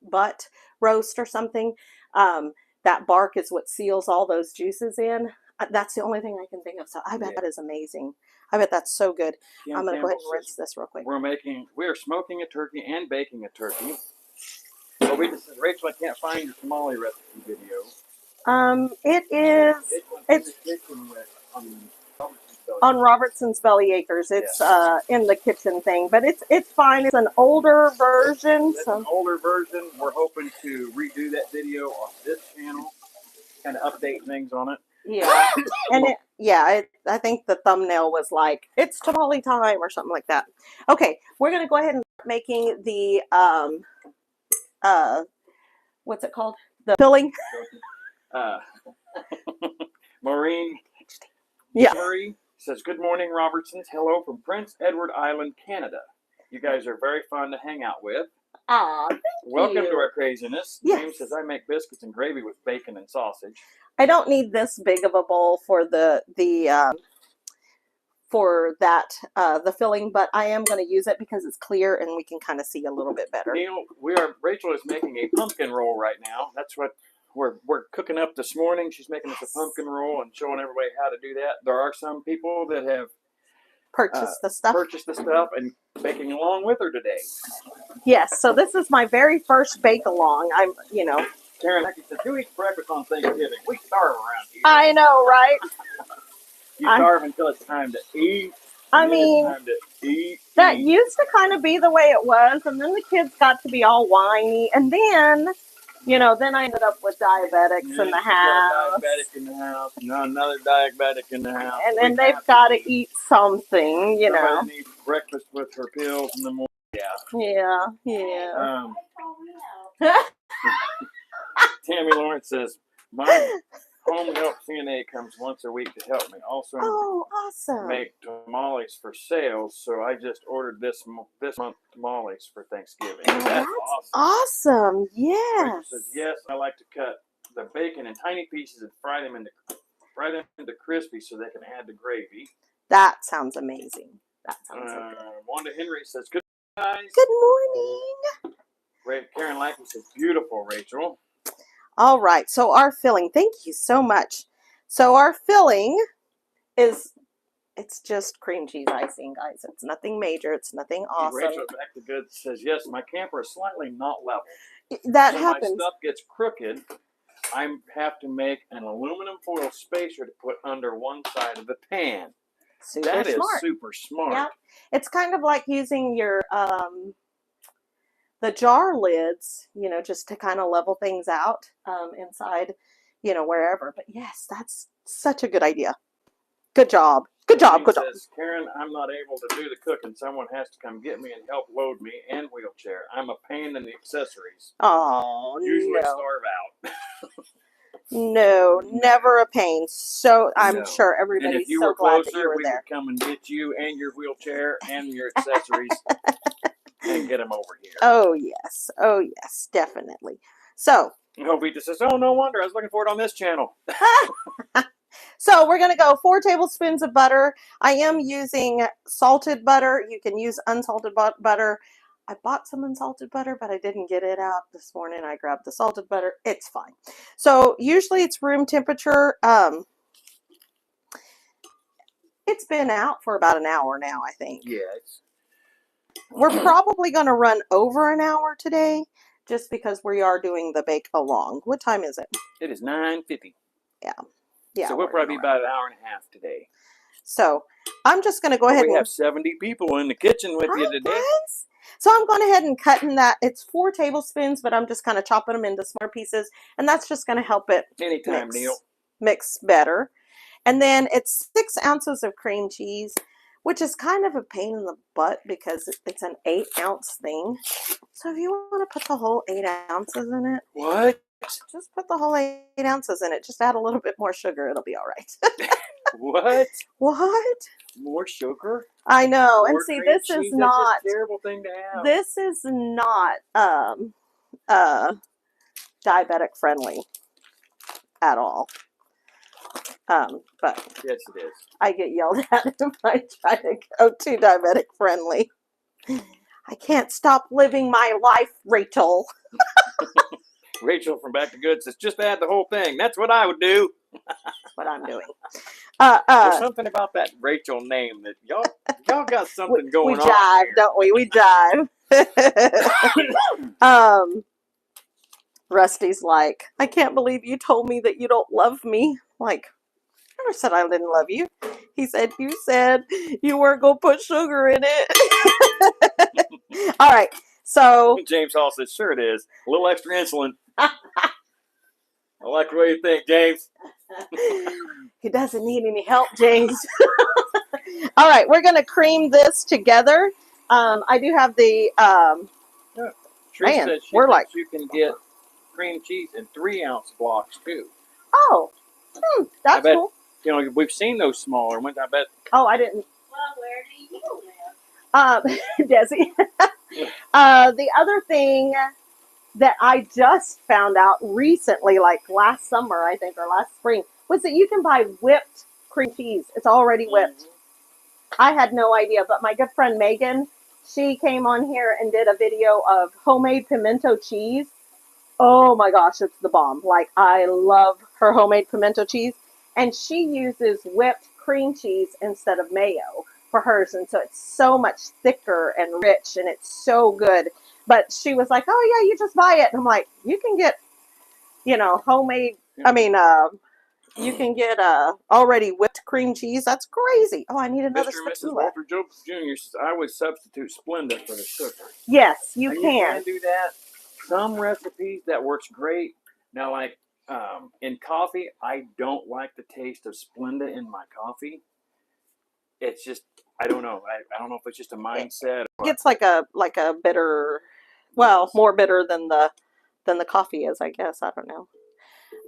A: butt roast or something. That bark is what seals all those juices in. That's the only thing I can think of. So I bet that is amazing. I bet that's so good.
B: Kim
A: I'm going to go ahead and
B: Campbell
A: rinse this real quick.
B: We are smoking a turkey and baking a turkey. So we just said, Rachel, I can't find your tamale recipe video.
A: It is. It's. on Robertson's Belly Acres. It's in the kitchen thing, but it's fine. It's an older version.
B: It's an older version. We're hoping to redo that video on this channel, kind of update things on it.
A: Yeah, and I think the thumbnail was like, it's tamale time or something like that. Okay, we're gonna go ahead and start making the what's it called? The filling.
B: Maureen Marie says, "Good morning, Robertsons. Hello from Prince Edward Island, Canada. You guys are very fun to hang out with. Welcome to our craziness."
A: Yes.
B: James says, "I make biscuits and gravy with bacon and sausage."
A: I don't need this big of a bowl for the filling, but I am going to use it because it's clear and we can kind of see a little bit better.
B: Neil, Rachel is making a pumpkin roll right now. That's what we're cooking up this morning. She's making us a pumpkin roll and showing everybody how to do that. There are some people that have
A: purchased the stuff
B: and baking along with her today.
A: Yes, so this is my very first bake along.
B: Karen says, "Who eats breakfast on Thanksgiving? We starve around here."
A: I know, right?
B: You starve until it's time to eat.
A: I mean,
B: time to eat.
A: That used to kind of be the way it was, and then the kids got to be all whiny, and then, then I ended up with diabetics in the house.
B: Diabetic in the house. No, another diabetic in the house.
A: And then they've got to eat something,
B: Somebody needs breakfast with her pills in the morning.
A: Yeah.
B: Tammy Lawrence says, "My home help CNA comes once a week to help me. Also,
A: awesome.
B: Make tamales for sales. So I just ordered this month tamales for Thanksgiving." That's
A: awesome. Yes.
B: Rachel says, "Yes, I like to cut the bacon in tiny pieces and fry them into crispy so they can add the gravy."
A: That sounds amazing. That sounds good.
B: Wanda Henry says, "Good guys.
A: Good morning."
B: Karen Lackey says, "Beautiful, Rachel."
A: All right, so our filling, thank you so much. So our filling it's just cream cheese icing, guys. It's nothing major. It's nothing awesome.
B: Rachel Back to Good says, "Yes, my camper is slightly not level.
A: That
B: when
A: happens.
B: My stuff gets crooked, I have to make an aluminum foil spacer to put under one side of the pan." That is super smart.
A: Yeah, it's kind of like using your the jar lids, just to kind of level things out inside, wherever. But yes, that's such a good idea. Good job. Good job. Good job.
B: "Karen, I'm not able to do the cooking. Someone has to come get me and help load me and wheelchair. I'm a pain in the accessories.
A: Oh,
B: usually starve out."
A: No, never a pain. So I'm sure everybody's so glad that you were there.
B: Would come and get you and your wheelchair and your accessories and get them over here.
A: Oh yes, definitely. So
B: Vita says, "Oh, no wonder. I was looking for it on this channel."
A: So we're going to go 4 tablespoons of butter. I am using salted butter. You can use unsalted butter. I bought some unsalted butter, but I didn't get it out this morning. I grabbed the salted butter. It's fine. So usually it's room temperature. It's been out for about an hour now, I think.
B: Yes.
A: We're probably going to run over an hour today just because we are doing the bake along. What time is it?
B: It is 9:50.
A: Yeah.
B: So we'll probably be about an hour and a half today.
A: So I'm just going to go ahead.
B: We have 70 people in the kitchen with you today.
A: Guys. So I'm going ahead and cutting that. It's 4 tablespoons, but I'm just kind of chopping them into smaller pieces, and that's just going to help it mix better. And then it's 6 ounces of cream cheese, which is kind of a pain in the butt because it's an 8-ounce thing. So if you want to put the whole 8 ounces in it,
B: what?
A: Just put the whole 8 ounces in it. Just add a little bit more sugar. It'll be all right.
B: What?
A: What?
B: More sugar?
A: I know. And see, this is not
B: a terrible thing to have.
A: This is not diabetic friendly at all. But
B: yes, it is.
A: I get yelled at if I try to go too diabetic friendly. I can't stop living my life, Rachel.
B: Rachel from Back to Good says, "Just add the whole thing. That's what I would do."
A: That's what I'm doing.
B: There's something about that Rachel name that y'all got something going on.
A: We jive,
B: here.
A: Don't we? We jive. Rusty's like, "I can't believe you told me that you don't love me." Like, never said I didn't love you. He said, you said you weren't going to put sugar in it. All right. So
B: James Hall says, sure it is. A little extra insulin. I like the way you think, James.
A: He doesn't need any help, James. All right. We're going to cream this together. I do have the,
B: Trish
A: man,
B: says
A: we're like,
B: you can get cream cheese in 3-ounce blocks too.
A: oh, that's cool.
B: You know, we've seen those smaller ones. I bet.
A: Oh, I didn't.
C: Well, where do you live?
A: Desi. The other thing that I just found out recently, like last summer, I think, or last spring, was that you can buy whipped cream cheese. It's already whipped. I had no idea, but my good friend Megan, she came on here and did a video of homemade pimento cheese. Oh my gosh, it's the bomb. Like, I love her homemade pimento cheese. And she uses whipped cream cheese instead of mayo for hers. And so it's so much thicker and rich, and it's so good. But she was like, oh yeah, you just buy it. And I'm like, you can get, homemade, you can get already whipped cream cheese. That's crazy. Oh, I need another
B: Mr. and Mrs.
A: spatula.
B: Walter Job Jr. says, I would substitute Splenda for the sugar.
A: Yes, you
B: You
A: can.
B: can do that. Some recipes that works great. Now, like in coffee, I don't like the taste of Splenda in my coffee. It's just, I don't know. I don't know if it's just a mindset.
A: It gets like a bitter, well, more bitter than the coffee is, I guess. I don't know.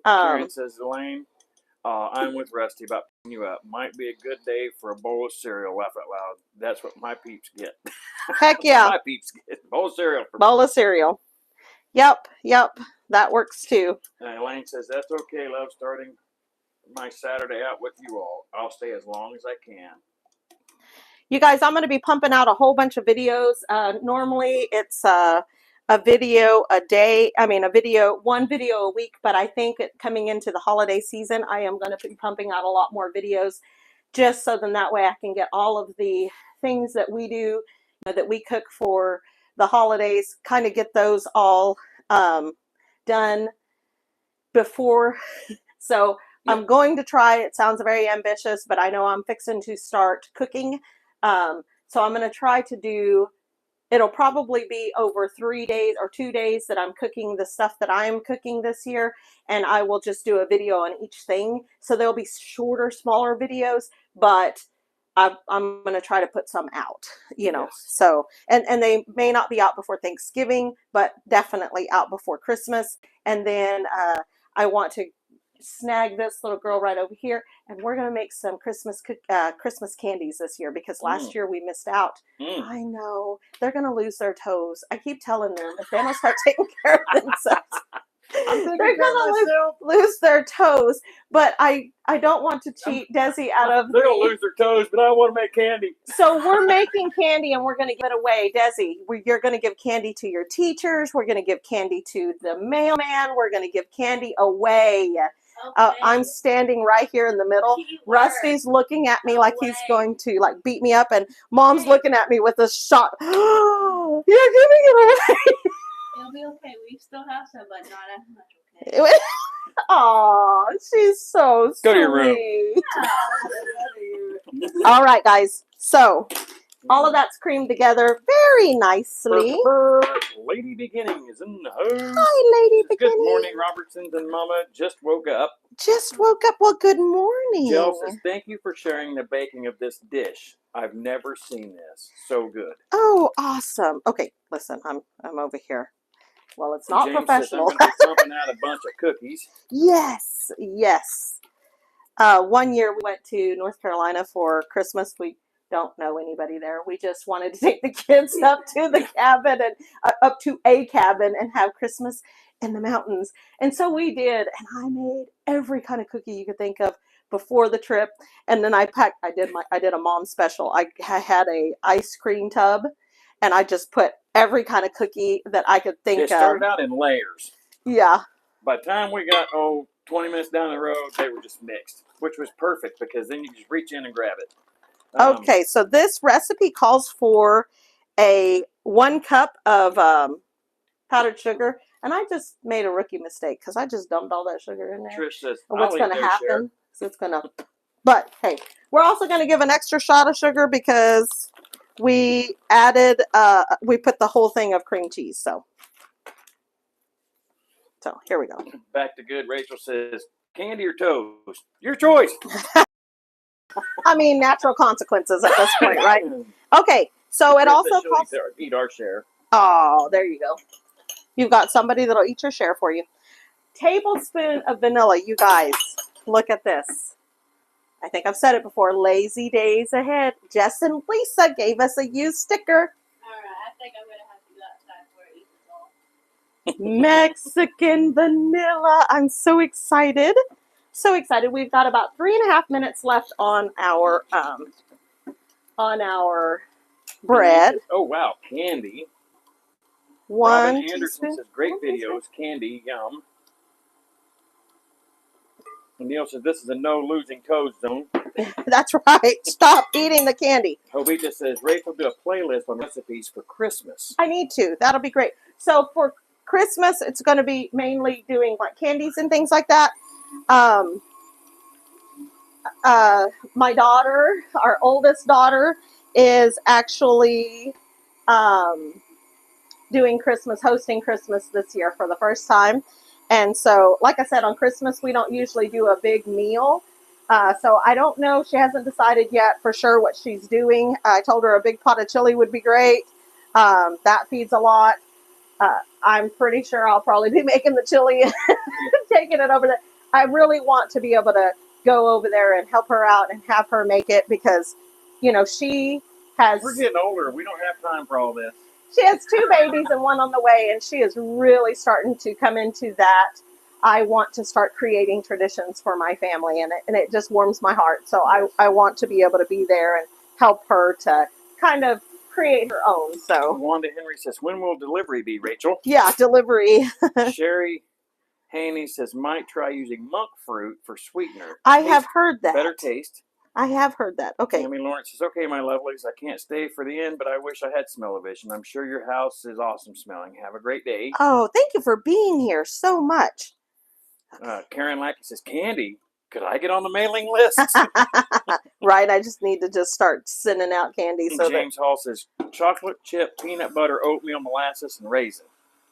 B: Karen says, Elaine, I'm with Rusty about picking you up. Might be a good day for a bowl of cereal. Laugh out loud. That's what my peeps get.
A: Heck yeah.
B: My peeps get bowl of cereal.
A: Bowl of cereal. Yep. That works too.
B: Elaine says, that's okay, love. Starting my Saturday out with you all. I'll stay as long as I can.
A: You guys, I'm going to be pumping out a whole bunch of videos. Normally it's a video a day. One video a week, but I think coming into the holiday season, I am going to be pumping out a lot more videos, just so then that way I can get all of the things that we do, that we cook for the holidays, kind of get those all done before. So I'm going to try. It sounds very ambitious, but I know I'm fixing to start cooking. So I'm going to try to do, it'll probably be over 3 days or 2 days that I'm cooking the stuff that I'm cooking this year. And I will just do a video on each thing. So there'll be shorter, smaller videos, but I'm going to try to put some out,
B: Yes.
A: So, and they may not be out before Thanksgiving, but definitely out before Christmas. And then, I want to snag this little girl right over here, and we're going to make some Christmas candies this year, because last year we missed out. I know. They're going to lose their toes. I keep telling them, if they don't start taking care of themselves, they're going to lose their toes. But I don't want to cheat Desi out of...
B: They're going to lose their toes, but I want to make candy.
A: So we're making candy, and we're going to give it away. Desi, you're going to give candy to your teachers. We're going to give candy to the mailman. We're going to give candy away. Okay. I'm standing right here in the middle. Rusty's looking at me like he's going to beat me up, and Mom's looking at me with a shock. You're giving it away.
C: It'll be okay. We still have some, but not as much. Okay.
A: Aw, she's so sweet.
B: Go to your room.
A: All right, guys. So all of that's creamed together very nicely.
B: Lady Beginning is in the house.
A: Hi, Lady Beginning.
B: Good morning, Robertsons and Mama. Just woke up.
A: Well, good morning.
B: Jill says, thank you for sharing the baking of this dish. I've never seen this. So good.
A: Oh, awesome. Okay, listen, I'm over here. Well, it's not
B: James
A: professional.
B: Says, I'm going to be pumping out a bunch of cookies.
A: Yes. 1 year we went to North Carolina for Christmas. We don't know anybody there. We just wanted to take the kids up to the cabin and up to a cabin and have Christmas in the mountains. And so we did. And I made every kind of cookie you could think of before the trip. And then I did a mom special. I had a ice cream tub, and I just put every kind of cookie that I could think of.
B: It started out in layers.
A: Yeah.
B: By the time we got, 20 minutes down the road, they were just mixed, which was perfect because then you just reach in and grab it.
A: Okay, so this recipe calls for 1 cup of powdered sugar, and I just made a rookie mistake because I just dumped all that sugar in there.
B: Trish says,
A: and what's going to happen is it's going to But hey, we're also going to give an extra shot of sugar because we added, we put the whole thing of cream cheese. So here we go.
B: Back to good. Rachel says, candy or toast? Your choice.
A: I mean, natural consequences at this point, right? Okay, so it also calls...
B: eat our share.
A: Oh, there you go. You've got somebody that'll eat your share for you. Tablespoon of vanilla, you guys. Look at this. I think I've said it before. Lazy days ahead. Jess and Lisa gave us a used sticker.
D: All right, I think I'm gonna have to go outside for it.
A: Mexican vanilla. I'm so excited. So excited. We've got about 3.5 minutes left on our bread.
B: Oh wow, candy.
A: One
B: Robin Anderson
A: teaspoon.
B: says great videos, candy, yum. And Neil says this is a no losing toes zone.
A: That's right. Stop eating the candy.
B: Jovita says Rachel do a playlist on recipes for Christmas.
A: I need to. That'll be great. So for Christmas, it's going to be mainly doing like candies and things like that. My daughter, our oldest daughter, is actually doing Christmas, hosting Christmas this year for the first time. And so, like I said, on Christmas, we don't usually do a big meal. So I don't know. She hasn't decided yet for sure what she's doing. I told her a big pot of chili would be great. That feeds a lot. I'm pretty sure I'll probably be making the chili and taking it over there. I really want to be able to go over there and help her out and have her make it because, you know, she has...
B: We're getting older. We don't have time for all this.
A: She has 2 babies and 1 on the way, and she is really starting to come into that. I want to start creating traditions for my family, and it just warms my heart. So I want to be able to be there and help her to kind of create her own. So
B: Wanda Henry says, when will delivery be, Rachel?
A: Yeah, delivery.
B: Sherry Haney says, might try using monk fruit for sweetener.
A: I have heard that.
B: Better taste.
A: I have heard that. Okay.
B: Tammy Lawrence says, okay, my lovelies, I can't stay for the end, but I wish I had smell-o-vision. I'm sure your house is awesome smelling. Have a great day.
A: Oh, thank you for being here so much.
B: Karen Lackey says, candy, could I get on the mailing list?
A: Right, I just need to just start sending out candy.
B: And
A: so
B: James Hall says, chocolate chip, peanut butter, oatmeal, molasses, and raisin.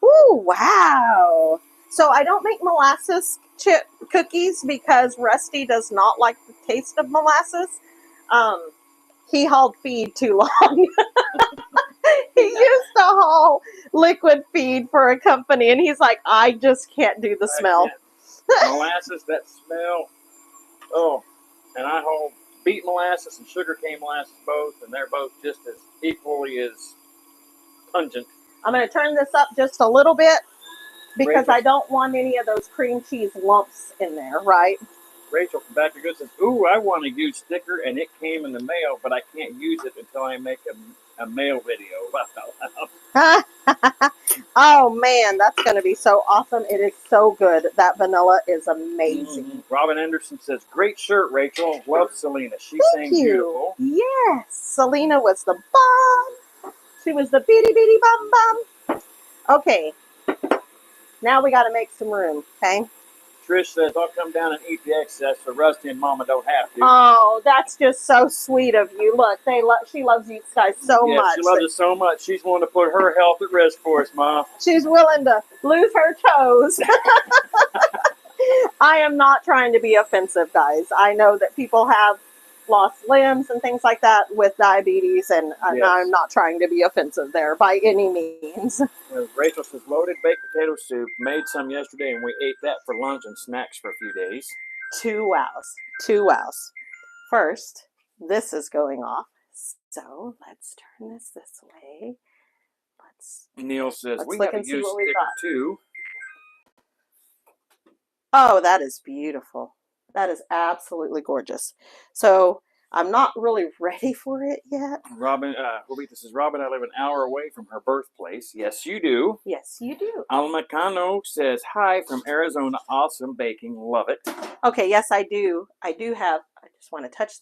A: Ooh, wow. So I don't make molasses chip cookies because Rusty does not like the taste of molasses. He hauled feed too long. He used to haul liquid feed for a company, and he's like, I just can't do the smell.
B: Molasses, that smell. Oh, and I haul beet molasses and sugarcane molasses both, and they're both just as equally as pungent.
A: I'm going to turn this up just a little bit because
B: Rachel.
A: I don't want any of those cream cheese lumps in there, right?
B: Rachel from Back to Good says, ooh, I want a used sticker, and it came in the mail, but I can't use it until I make a mail video.
A: Oh, man, that's going to be so awesome. It is so good. That vanilla is amazing.
B: Mm-hmm. Robin Anderson says, great shirt, Rachel. Love Selena. She sang beautiful.
A: Yes, Selena was the bomb. She was the beady beady bum bum. Okay, now we got to make some room, okay?
B: Trish says, I'll come down and eat the excess so Rusty and Mama don't have to.
A: Oh, that's just so sweet of you. Look, she loves you guys so much.
B: She loves us so much. She's willing to put her health at risk for us, Mom.
A: She's willing to lose her toes. I am not trying to be offensive, guys. I know that people have lost limbs and things like that with diabetes, and
B: Yes.
A: I'm not trying to be offensive there by any means.
B: Rachel says, loaded baked potato soup. Made some yesterday, and we ate that for lunch and snacks for a few days.
A: 2 wows. 2 wows. First, this is going off. So let's turn this way.
B: Neil says,
A: Let's
B: we
A: look
B: have a
A: and see
B: used
A: what we've
B: sticker
A: got.
B: too.
A: Oh, that is beautiful. That is absolutely gorgeous. So I'm not really ready for it yet.
B: Robin, this is Robin. I live an hour away from her birthplace. Yes, you do.
A: Yes, you do.
B: Almacano says, hi from Arizona. Awesome baking. Love it.
A: Okay, yes, I do. I just want to touch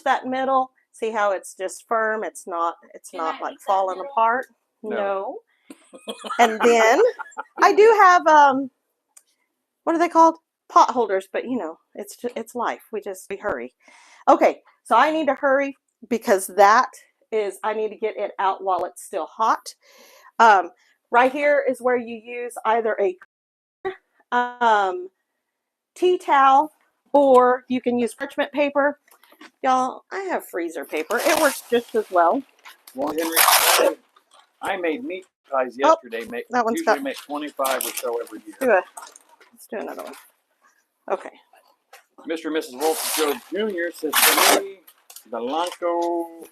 A: that middle. See how it's just firm. It's not like falling apart. No. And then I do have, what are they called? pot holders, but you know, it's life. We hurry. Okay, so I need to hurry because I need to get it out while it's still hot. Right here is where you use either a tea towel or you can use parchment paper. Y'all, I have freezer paper. It works just as well.
B: Well, Henry, I made meat pies yesterday.
A: That one's
B: usually make 25 or so every year.
A: Let's do another one. Okay.
B: Mr. and Mrs. Walter Job Jr. says, to me, the Lanco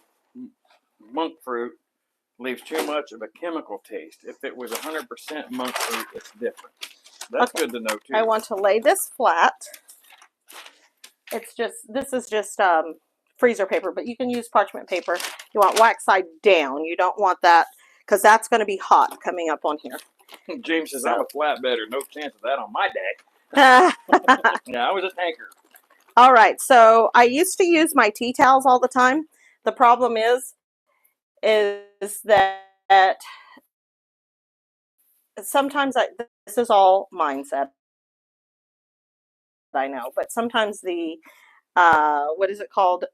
B: monk fruit leaves too much of a chemical taste. If it was 100% monk fruit, it's different. That's good to know, too.
A: I want to lay this flat. This is just freezer paper, but you can use parchment paper. You want wax side down. You don't want that because that's going to be hot coming up on here.
B: James says, I'm a flatbedder. No chance of that on my day. Yeah, I was a tanker.
A: All right, so I used to use my tea towels all the time. The problem is that sometimes this is all mindset, I know, but sometimes the what is it called?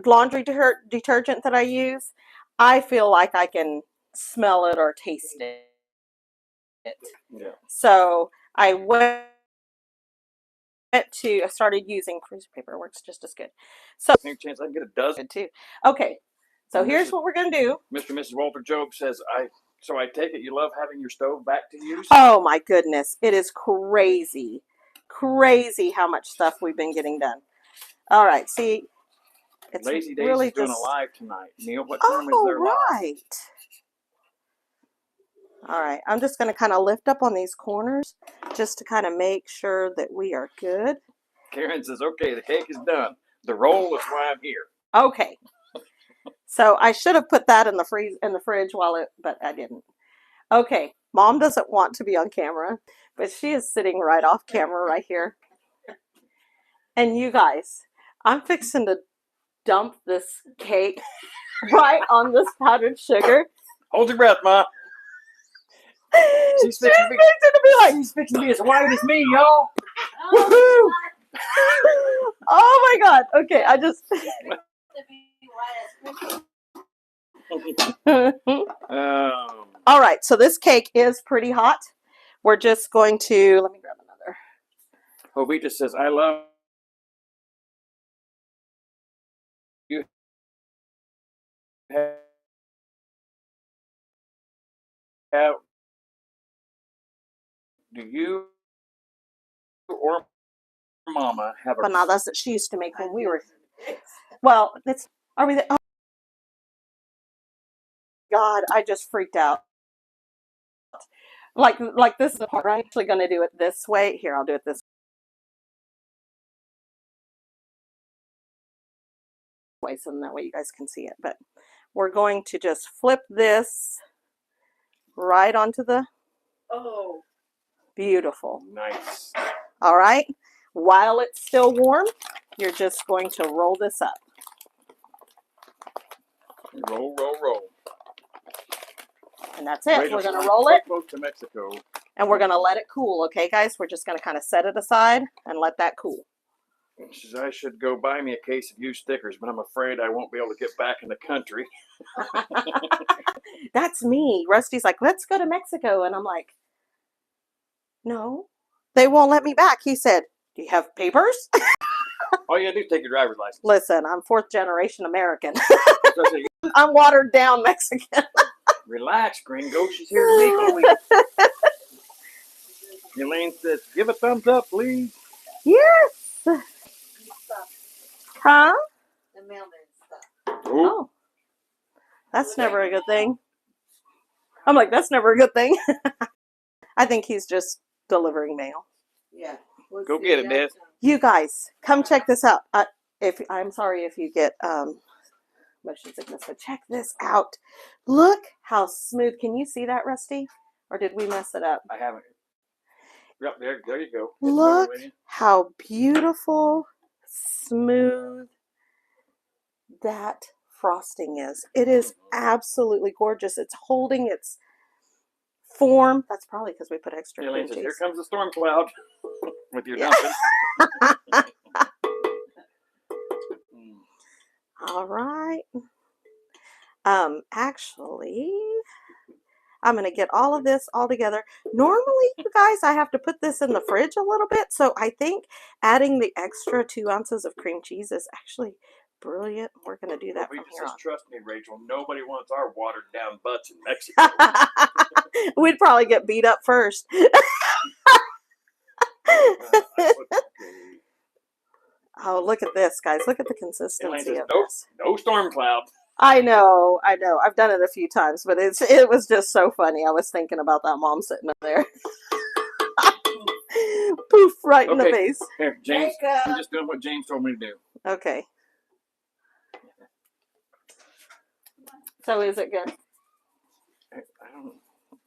A: Laundry detergent that I use, I feel like I can smell it or taste it.
B: Yeah.
A: So I started using freezer paper. It works just as good. So
B: any chance I can get a dozen
A: too. Okay, so here's what we're gonna do.
B: Mr. and Mrs. Walter Job says, so I take it you love having your stove back to use?
A: Oh my goodness, it is crazy how much stuff we've been getting done. All right, see, it's
B: Lazy Days
A: really
B: is doing a live tonight. Neil, what time is their live?
A: All right, I'm just going to kind of lift up on these corners just to kind of make sure that we are good.
B: Karen says, okay, the cake is done. The roll is why I'm here.
A: Okay. So I should have put that in the fridge but I didn't. Okay, Mom doesn't want to be on camera, but she is sitting right off camera right here. And you guys, I'm fixing to dump this cake right on this powdered sugar.
B: Hold your breath, Ma. She's fixing to be as white as me, y'all.
A: Woohoo! Oh my God. Okay, I just. All right, so this cake is pretty hot. We're just going to, let me grab another.
B: Jovita says, I love you. Do you or Mama have
A: empanadas that she used to make when we were, well, are we there? Oh God, I just freaked out. Like this is the part, I'm actually going to do it this way. Here, I'll do it this way so that way you guys can see it. But we're going to just flip this right onto the, beautiful.
B: Nice.
A: All right, while it's still warm, you're just going to roll this up.
B: Roll, roll, roll.
A: And that's it. We're going to roll it.
B: Close to Mexico.
A: And we're going to let it cool. Okay, guys? We're just going to kind of set it aside and let that cool.
B: She says, I should go buy me a case of used stickers, but I'm afraid I won't be able to get back in the country.
A: That's me. Rusty's like, let's go to Mexico. And I'm like, no, they won't let me back. He said, do you have papers?
B: All you gotta do is take your driver's license.
A: Listen, I'm 4th generation American. I'm watered down Mexican.
B: Relax, gringo. She's here to make only. Elaine says, give a thumbs up, please.
A: Yes. Huh?
C: The mailman stuff.
A: Oh. That's never a good thing. I'm like, that's never a good thing. I think he's just delivering mail.
C: Yeah.
B: Go get it, Dad.
A: You guys, come check this out. I'm sorry if you get motion sickness, but check this out. Look how smooth. Can you see that, Rusty? Or did we mess it up?
B: I haven't. Yep, there you go.
A: Look how beautiful, smooth that frosting is. It is absolutely gorgeous. It's holding its form. That's probably because we put extra
B: Elaine
A: cream
B: says,
A: cheese.
B: "Here comes the storm cloud with your
A: Yeah.
B: dumping."
A: All right. Actually, I'm going to get all of this all together. Normally, you guys, I have to put this in the fridge a little bit. So I think adding the extra 2 ounces of cream cheese is actually brilliant. We're going to do that from here on.
B: Trust me, Rachel. Nobody wants our watered down butts in Mexico.
A: We'd probably get beat up first. Oh, look at this, guys. Look at the consistency of this.
B: No storm cloud.
A: I know. I've done it a few times, but it was just so funny. I was thinking about that mom sitting up there. Poof, right in the face.
B: Here, James. I'm just doing what James told me to do.
A: Okay. So is it good?
B: I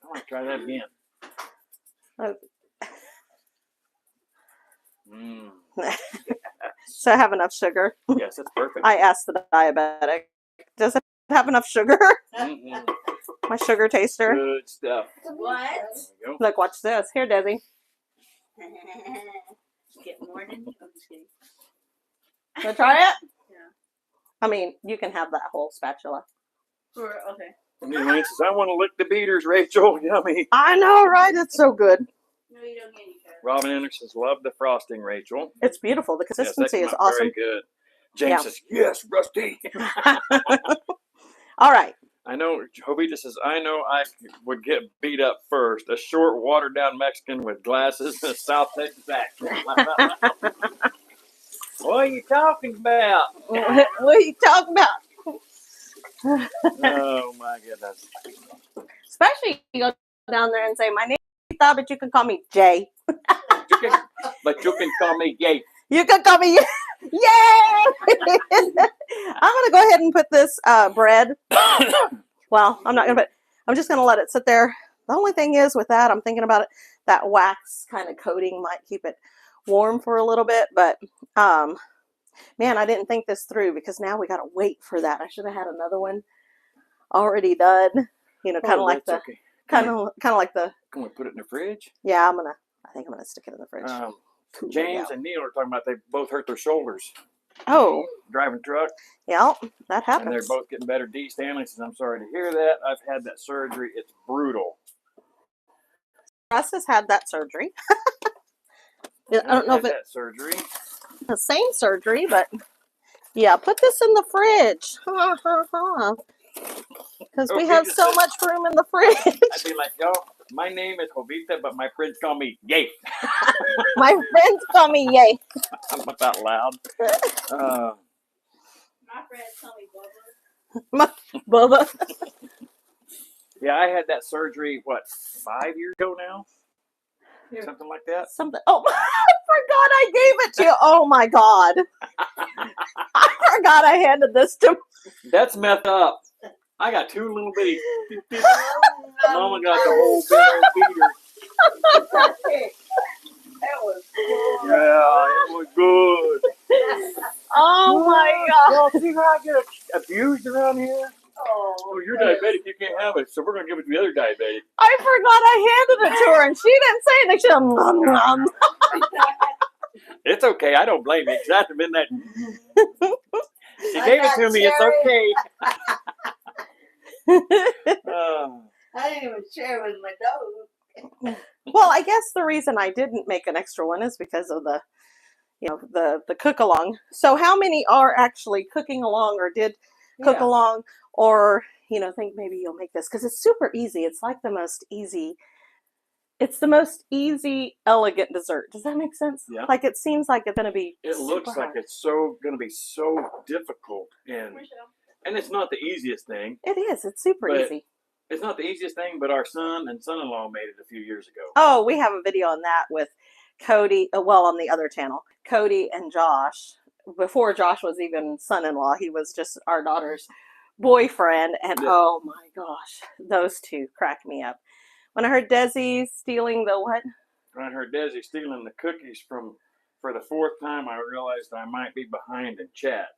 B: want to try that again.
A: So I have enough sugar?
B: Yes, that's perfect.
A: I asked the diabetic, does it have enough sugar? My sugar taster.
B: Good stuff.
D: What?
B: There we go.
A: Look, watch this. Here, Desi.
D: Get more than you. I'm just kidding.
A: Want to try it?
D: Yeah.
A: I mean, you can have that whole spatula.
D: Okay.
B: And Elaine says, "I want to lick the beaters, Rachel." Yummy.
A: I know, right? It's so good.
D: No, you don't get any sugar.
B: Robin Anderson says, "Love the frosting, Rachel."
A: It's beautiful. The consistency
B: yes,
A: is awesome.
B: Very good. James says, "Yes, Rusty."
A: All right.
B: I know. Jovita says, "I know I would get beat up first. A short, watered down Mexican with glasses and a South Texas accent." What are you talking about?
A: What are you talking about?
B: Oh my goodness.
A: Especially you go down there and say, "My name is Rita, but you can call me Jay."
B: But you can call me Yay.
A: You can call me Yay! I'm gonna go ahead and put this bread. Well, I'm not gonna put. I'm just gonna let it sit there. The only thing is with that, I'm thinking about it. That wax kind of coating might keep it warm for a little bit, but man, I didn't think this through because now we gotta wait for that. I should have had another one already done. You know, kind of like the
B: okay.
A: kind of like the.
B: Can we put it in the fridge?
A: Yeah, I think I'm gonna stick it in the fridge. Cool
B: James and Neil are talking about they both hurt their shoulders.
A: Oh,
B: Driving truck.
A: yeah, that happens.
B: And they're both getting better. D. Stanley says, "I'm sorry to hear that. I've had that surgery. It's brutal."
A: Russ has had that surgery. I don't know if it's
B: that surgery.
A: the same surgery, but yeah, put this in the fridge. Because we have so much room in the fridge.
B: I'd be like, "Yo, my name is Jovita, but my friends call me Yay."
A: My friends call me Yay.
B: I'm not that loud.
D: My friends call me Bubba.
A: Bubba.
B: Yeah, I had that surgery, 5 years ago now? Something like that.
A: Something. Oh, I forgot I gave it to you. Oh my God. I forgot I handed this to.
B: That's messed up. I got 2 little bitty. Mama got the whole beater.
C: That was cool.
B: Yeah, it was good.
A: Oh my God.
B: Y'all see how I get abused around here?
C: Oh,
B: You're diabetic, you can't have it, so we're going to give it to the other diabetic.
A: I forgot I handed it to her and she didn't say anything. She went, nom, nom.
B: It's okay, I don't blame you, because I have been that. She gave it to me, it's okay.
C: I didn't even share with my dog.
A: Well, I guess the reason I didn't make an extra one is because of the, the cook along. So how many are actually cooking along or did cook along or, think maybe you'll make this because it's super easy. It's like the most easy. It's the most easy, elegant dessert. Does that make sense?
B: Yeah.
A: Like it seems like it's going to be.
B: It looks like it's going to be so difficult. And it's not the easiest thing.
A: It is. It's super easy.
B: It's not the easiest thing, but our son and son-in-law made it a few years ago.
A: Oh, we have a video on that with Cody, on the other channel, Cody and Josh. Before Josh was even son-in-law, he was just our daughter's boyfriend. And oh my gosh, those two crack me up. When I heard Desi stealing the what?
B: When I heard Desi stealing the cookies for the 4th time, I realized I might be behind in chat.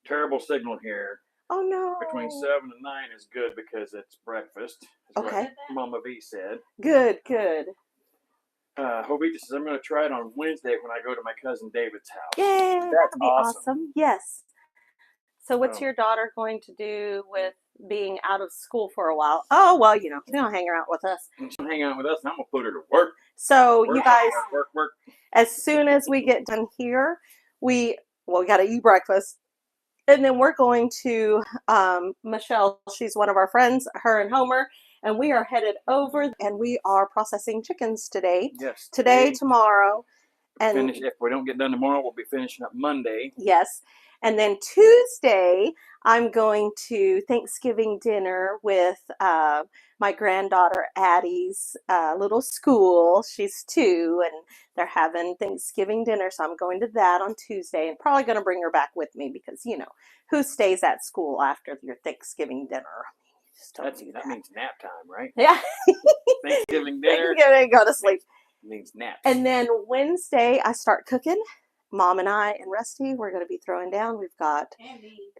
B: Terrible signal here.
A: Oh no.
B: Between 7 and 9 is good because it's breakfast. Is
A: Okay.
B: what Mama V said.
A: Good, good.
B: Jovita says, I'm going to try it on Wednesday when I go to my cousin David's house.
A: Yay,
B: That's
A: that'd be
B: awesome.
A: awesome. Yes. So what's
B: Oh.
A: your daughter going to do with being out of school for a while? Oh, well, you know, she's going to hang out with us.
B: And she'll hang out with us, and I'm going to put her to work.
A: So
B: Work,
A: you guys,
B: work.
A: as soon as we get done here, we got to eat breakfast. And then we're going to Michelle. She's one of our friends, her and Homer. And we are headed over, and we are processing chickens today.
B: Yes.
A: Today, tomorrow. And
B: if we don't get done tomorrow, we'll be finishing up Monday.
A: Yes. And then Tuesday, I'm going to Thanksgiving dinner with my granddaughter Addie's little school. She's 2, and they're having Thanksgiving dinner. So I'm going to that on Tuesday, and probably going to bring her back with me because, you know, who stays at school after your Thanksgiving dinner? Just don't do
B: that means nap time, right?
A: Yeah.
B: Thanksgiving dinner.
A: Thanksgiving, go to sleep.
B: Means naps.
A: And then Wednesday, I start cooking. Mom and I and Rusty, we're going to be throwing down. We've got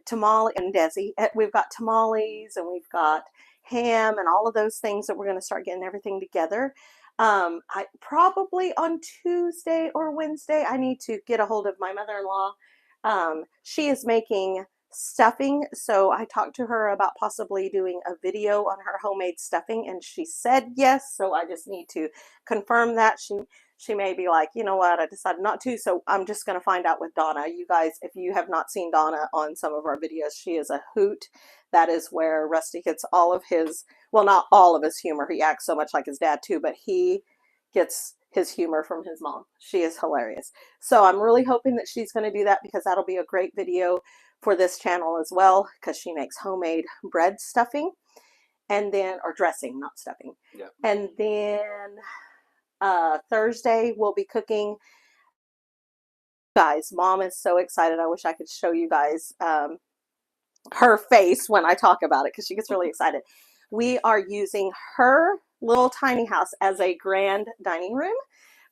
A: tamale and Desi. We've got tamales and we've got ham and all of those things that we're going to start getting everything together. I probably on Tuesday or Wednesday, I need to get a hold of my mother-in-law. She is making stuffing, so I talked to her about possibly doing a video on her homemade stuffing, and she said yes. So I just need to confirm that. She may be like, you know what, I decided not to, so I'm just going to find out with Donna. You guys, if you have not seen Donna on some of our videos, she is a hoot. That is where Rusty gets all of his, well, not all of his humor. He acts so much like his dad too, but he gets his humor from his mom. She is hilarious. So I'm really hoping that she's going to do that because that'll be a great video for this channel as well, because she makes homemade bread stuffing and then, or dressing, not stuffing.
B: Yeah.
A: And then Thursday we'll be cooking. Guys, Mom is so excited. I wish I could show you guys her face when I talk about it because she gets really excited. We are using her little tiny house as a grand dining room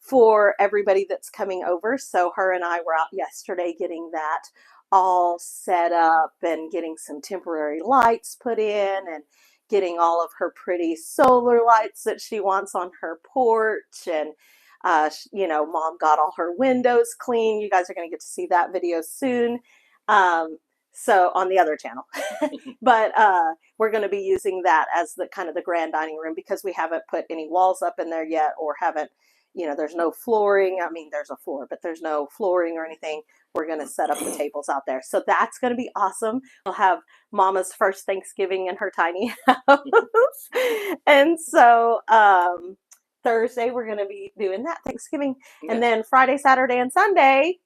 A: for everybody that's coming over. So her and I were out yesterday getting that all set up and getting some temporary lights put in and getting all of her pretty solar lights that she wants on her porch. And, you know, Mom got all her windows clean. You guys are going to get to see that video soon. So on the other channel, but we're going to be using that as the kind of the grand dining room because we haven't put any walls up in there yet, or haven't, you know, there's no flooring. I mean, there's a floor, but there's no flooring or anything. We're going to set up the tables out there. So that's going to be awesome. We'll have Mama's first Thanksgiving in her tiny house. And so Thursday, we're going to be doing that Thanksgiving.
B: Yeah.
A: And then Friday, Saturday, and Sunday,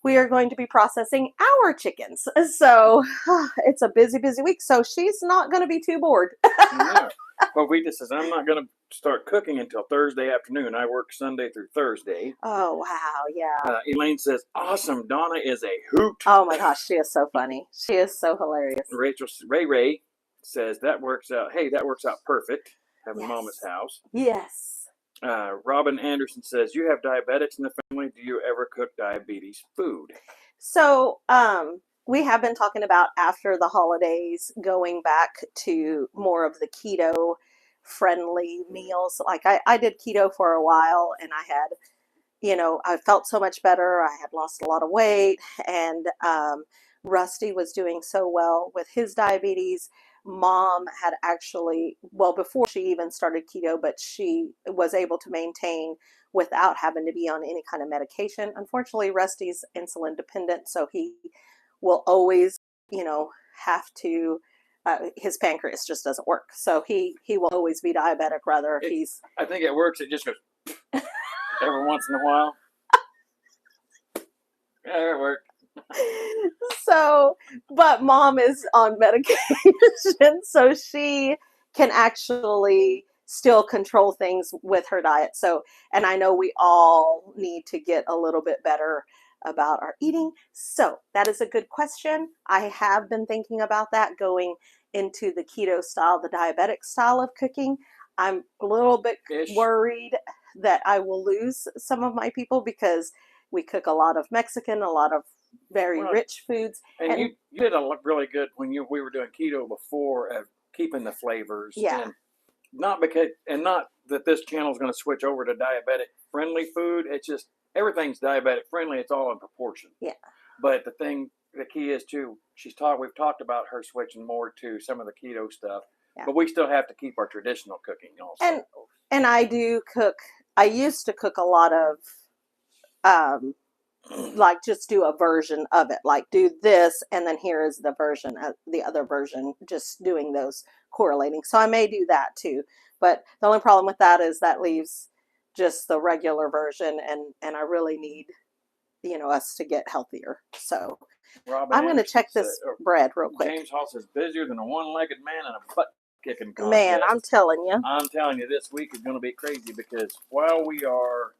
A: we are going to be processing our chickens. So it's a busy, busy week. So she's not going to be too bored.
B: No. Well, Vita says, I'm not going to start cooking until Thursday afternoon. I work Sunday through Thursday.
A: Oh, wow. Yeah.
B: Elaine says, awesome. Donna is a hoot.
A: Oh, my gosh. She is so funny. She is so hilarious.
B: Ray says, that works out. Hey, that works out perfect. Having Mama's house.
A: Yes.
B: Robin Anderson says, you have diabetics in the family. Do you ever cook diabetes food?
A: So, we have been talking about after the holidays going back to more of the keto friendly meals. Like I did keto for a while and I had, you know, I felt so much better. I had lost a lot of weight, and Rusty was doing so well with his diabetes. Mom had actually, well, before she even started keto, but she was able to maintain without having to be on any kind of medication. Unfortunately, Rusty's insulin dependent, so he will always, you know, have to, his pancreas just doesn't work. So he will always be diabetic, rather if he's...
B: I think it works. It just goes every once in a while. Yeah, it worked.
A: So, but Mom is on medication, so she can actually still control things with her diet. So, and I know we all need to get a little bit better about our eating. So that is a good question. I have been thinking about that, going into the keto style, the diabetic style of cooking. I'm a little bit worried that I will lose some of my people because we cook a lot of Mexican, a lot of very rich foods.
B: And you did a really good when we were doing keto before of keeping the flavors.
A: Yeah.
B: And not that this channel is going to switch over to diabetic friendly food. It's just everything's diabetic friendly. It's all in proportion.
A: Yeah.
B: But the key is too, we've talked about her switching more to some of the keto stuff, but we still have to keep our traditional cooking also.
A: And I do cook. I used to cook a lot of, like just do a version of it, like do this, and then here is the version, the other version, just doing those correlating. So I may do that too. But the only problem with that is that leaves just the regular version, and I really need, us to get healthier. So
B: Robin,
A: I'm going to check this bread real quick.
B: James Hoss is busier than a one-legged man in a butt-kicking contest.
A: Man, I'm telling you.
B: This week is going to be crazy because while we are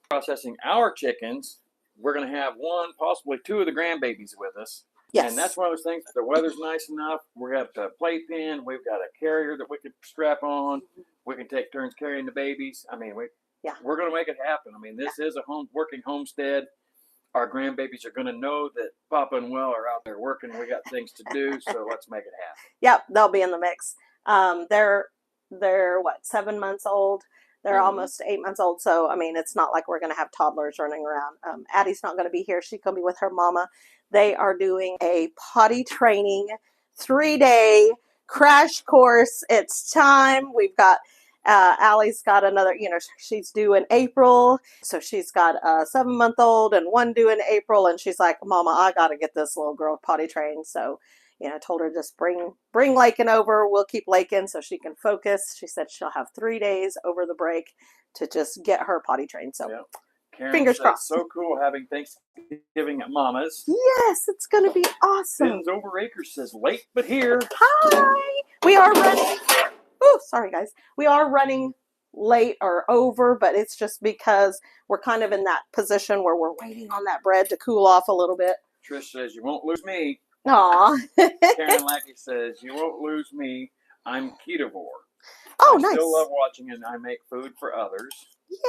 B: processing our chickens, we're going to have one, possibly two of the grandbabies with us.
A: Yes.
B: And that's one of those things. The weather's nice enough. We have a playpen. We've got a carrier that we can strap on. We can take turns carrying the babies. I mean, we're going to make it happen. I mean, this is a working homestead. Our grandbabies are going to know that Papa and Will are out there working. We got things to do, so let's make it happen.
A: Yep, they'll be in the mix. They're what, 7 months old? They're almost 8 months old. So, I mean, it's not like we're going to have toddlers running around. Addie's not going to be here. She's going to be with her mama. They are doing a potty training 3-day crash course. It's time. We've got, Allie's got another, she's due in April. So she's got a 7-month-old and one due in April. And she's like, Mama, I got to get this little girl potty trained. So, I told her just bring Lakin over. We'll keep Lakin so she can focus. She said she'll have 3 days over the break to just get her potty trained. So
B: Karen
A: fingers
B: says,
A: crossed.
B: So cool having Thanksgiving at Mama's.
A: Yes, it's going to be awesome.
B: Ben's Over Acres says late but here.
A: Hi. We are running. Oh, sorry guys. We are running late or over, but it's just because we're kind of in that position where we're waiting on that bread to cool off a little bit.
B: Trish says, you won't lose me.
A: Aw.
B: Karen Lackey says, you won't lose me. I'm ketovore.
A: Oh,
B: I
A: nice.
B: still love watching and I make food for others.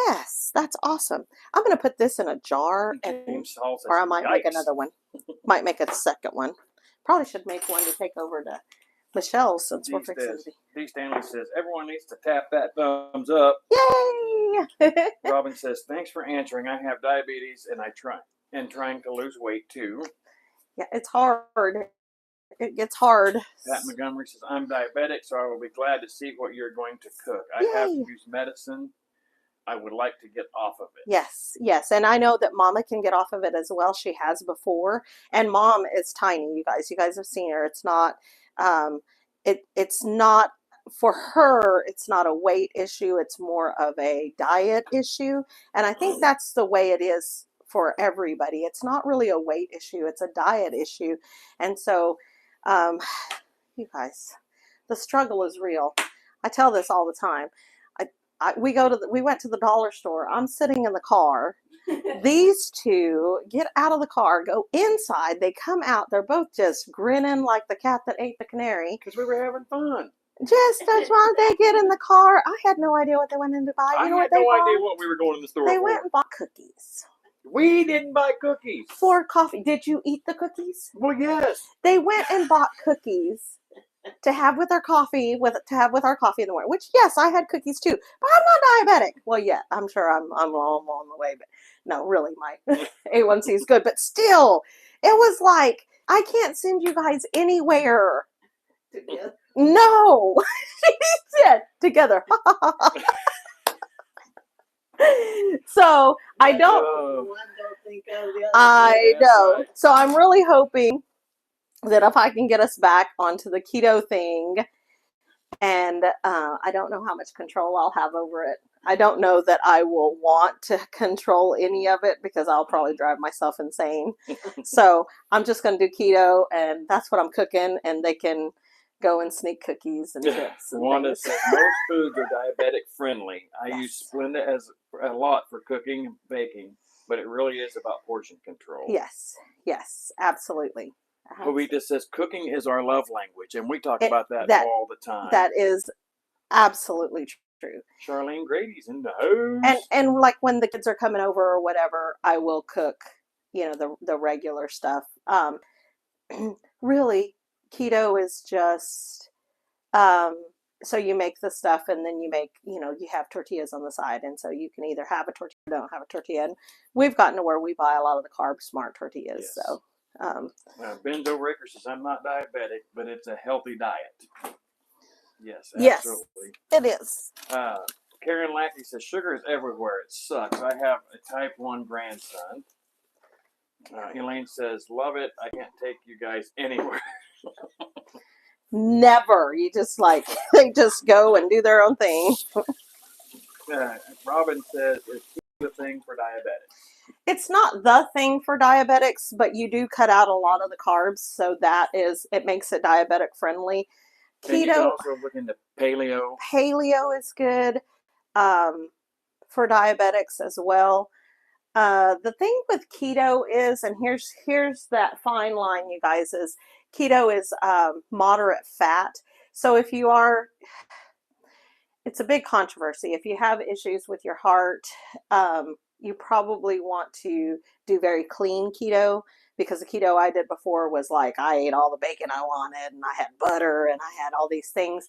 A: Yes, that's awesome. I'm going to put this in a jar, or I might make another one. Might make a second one. Probably should make one to take over to Michelle's since we're fixing to be.
B: D. Stanley says, everyone needs to tap that thumbs up.
A: Yay!
B: Robin says, thanks for answering. I have diabetes and trying to lose weight too.
A: Yeah, it's hard. It gets hard.
B: Pat Montgomery says, I'm diabetic, so I will be glad to see what you're going to cook. I have to use medicine. I would like to get off of it.
A: Yes. And I know that Mama can get off of it as well. She has before. And Mom is tiny, you guys. You guys have seen her. It's not, it's not, for her, it's not a weight issue. It's more of a diet issue. And I think that's the way it is for everybody. It's not really a weight issue. It's a diet issue. And so, you guys, the struggle is real. I tell this all the time. We went to the dollar store. I'm sitting in the car. These two get out of the car, go inside. They come out. They're both just grinning like the cat that ate the canary.
B: Because we were having fun.
A: Just as long they get in the car. I had no idea what they went in to buy.
B: I had no idea what we were going in the store for.
A: They went and bought cookies.
B: We didn't buy cookies.
A: For coffee. Did you eat the cookies?
B: Well, yes.
A: They went and bought cookies to have with our coffee, in the morning. Which, yes, I had cookies too, but I'm not diabetic. Well, yeah, I'm sure I'm on the way, but no, really, my A1C is good. But still, it was like, I can't send you guys anywhere.
C: Together.
A: No, she said together. So I don't.
C: One don't think of the other.
A: I know.
B: Right.
A: So I'm really hoping that if I can get us back onto the keto thing, and I don't know how much control I'll have over it. I don't know that I will want to control any of it because I'll probably drive myself insane. So I'm just going to do keto, and that's what I'm cooking, and they can go and sneak cookies and chips. And
B: Wanda
A: things.
B: says most foods are diabetic friendly. I use Splenda as a lot for cooking and baking, but it really is about portion control.
A: Yes, absolutely.
B: Jovita says cooking is our love language, and we talk about that all the time.
A: That is absolutely true.
B: Charlene Grady's in the house.
A: And like when the kids are coming over or whatever, I will cook, the regular stuff. really, keto is just so you make the stuff and then you make, you have tortillas on the side. And so you can either have a tortilla or don't have a tortilla. And we've gotten to where we buy a lot of the carb smart tortillas.
B: Yes.
A: So,
B: Ben's over Acre says, I'm not diabetic, but it's a healthy diet. Yes,
A: yes,
B: absolutely.
A: it is.
B: Karen Lackey says, sugar is everywhere. It sucks. I have a type 1 grandson. Elaine says, love it. I can't take you guys anywhere.
A: Never. You just they just go and do their own thing.
B: Robin says, it's the thing for diabetics.
A: It's not the thing for diabetics, but you do cut out a lot of the carbs. So it makes it diabetic friendly.
B: Keto. And you can also look into paleo.
A: Paleo is good for diabetics as well. The thing with keto is, and here's that fine line, you guys, is keto is moderate fat. So if you are, it's a big controversy. If you have issues with your heart, you probably want to do very clean keto, because the keto I did before was like, I ate all the bacon I wanted and I had butter and I had all these things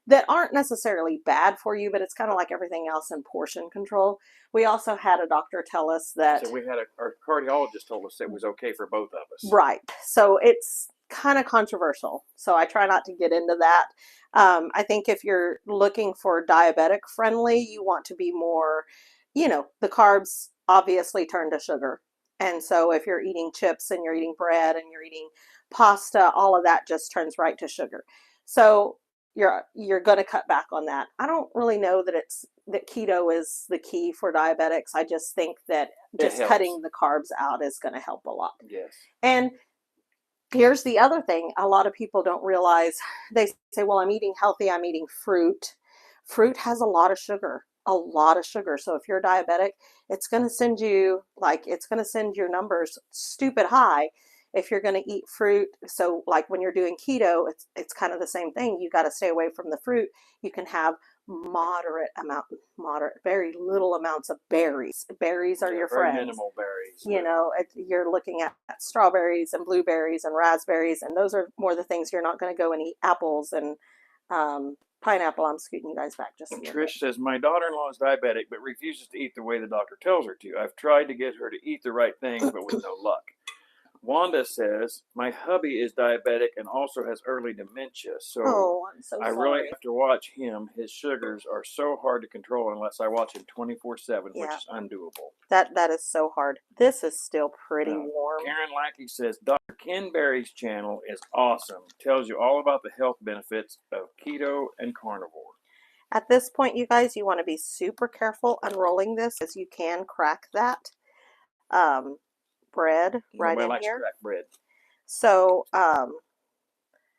A: that aren't necessarily bad for you, but it's kind of like everything else in portion control. We also had a doctor tell us that.
B: So we had our cardiologist told us it was okay for both of us.
A: Right. So it's kind of controversial. So I try not to get into that. I think if you're looking for diabetic friendly, you want to be more, the carbs obviously turn to sugar. And so if you're eating chips and you're eating bread and you're eating pasta, all of that just turns right to sugar. So you're going to cut back on that. I don't really know that keto is the key for diabetics. I just think that just cutting the carbs out is going to help a lot.
B: Yes. And
A: here's the other thing. A lot of people don't realize. They say, well, I'm eating healthy. I'm eating fruit. Fruit has a lot of sugar. So if you're diabetic, it's going to send your numbers stupid high if you're going to eat fruit. So like when you're doing keto, it's kind of the same thing. You got to stay away from the fruit. You can have very little amounts of berries. Berries are your friends.
B: Minimal berries.
A: You're looking at strawberries and blueberries and raspberries, and those are more the things. You're not going to go and eat apples and pineapple. I'm scooting you guys back just a little bit.
B: Trish says, my daughter-in-law is diabetic but refuses to eat the way the doctor tells her to. I've tried to get her to eat the right things, but with no luck. Wanda says, my hubby is diabetic and also has early dementia, so
A: I'm so
B: I
A: sorry.
B: really have to watch him. His sugars are so hard to control unless I watch him 24/7, which is undoable.
A: That is so hard. This is still pretty warm.
B: Karen Lackey says, Dr. Ken Berry's channel is awesome. Tells you all about the health benefits of keto and carnivore.
A: At this point, you guys, you want to be super careful unrolling this, as you can crack that bread right in here.
B: Cracked bread.
A: So I'm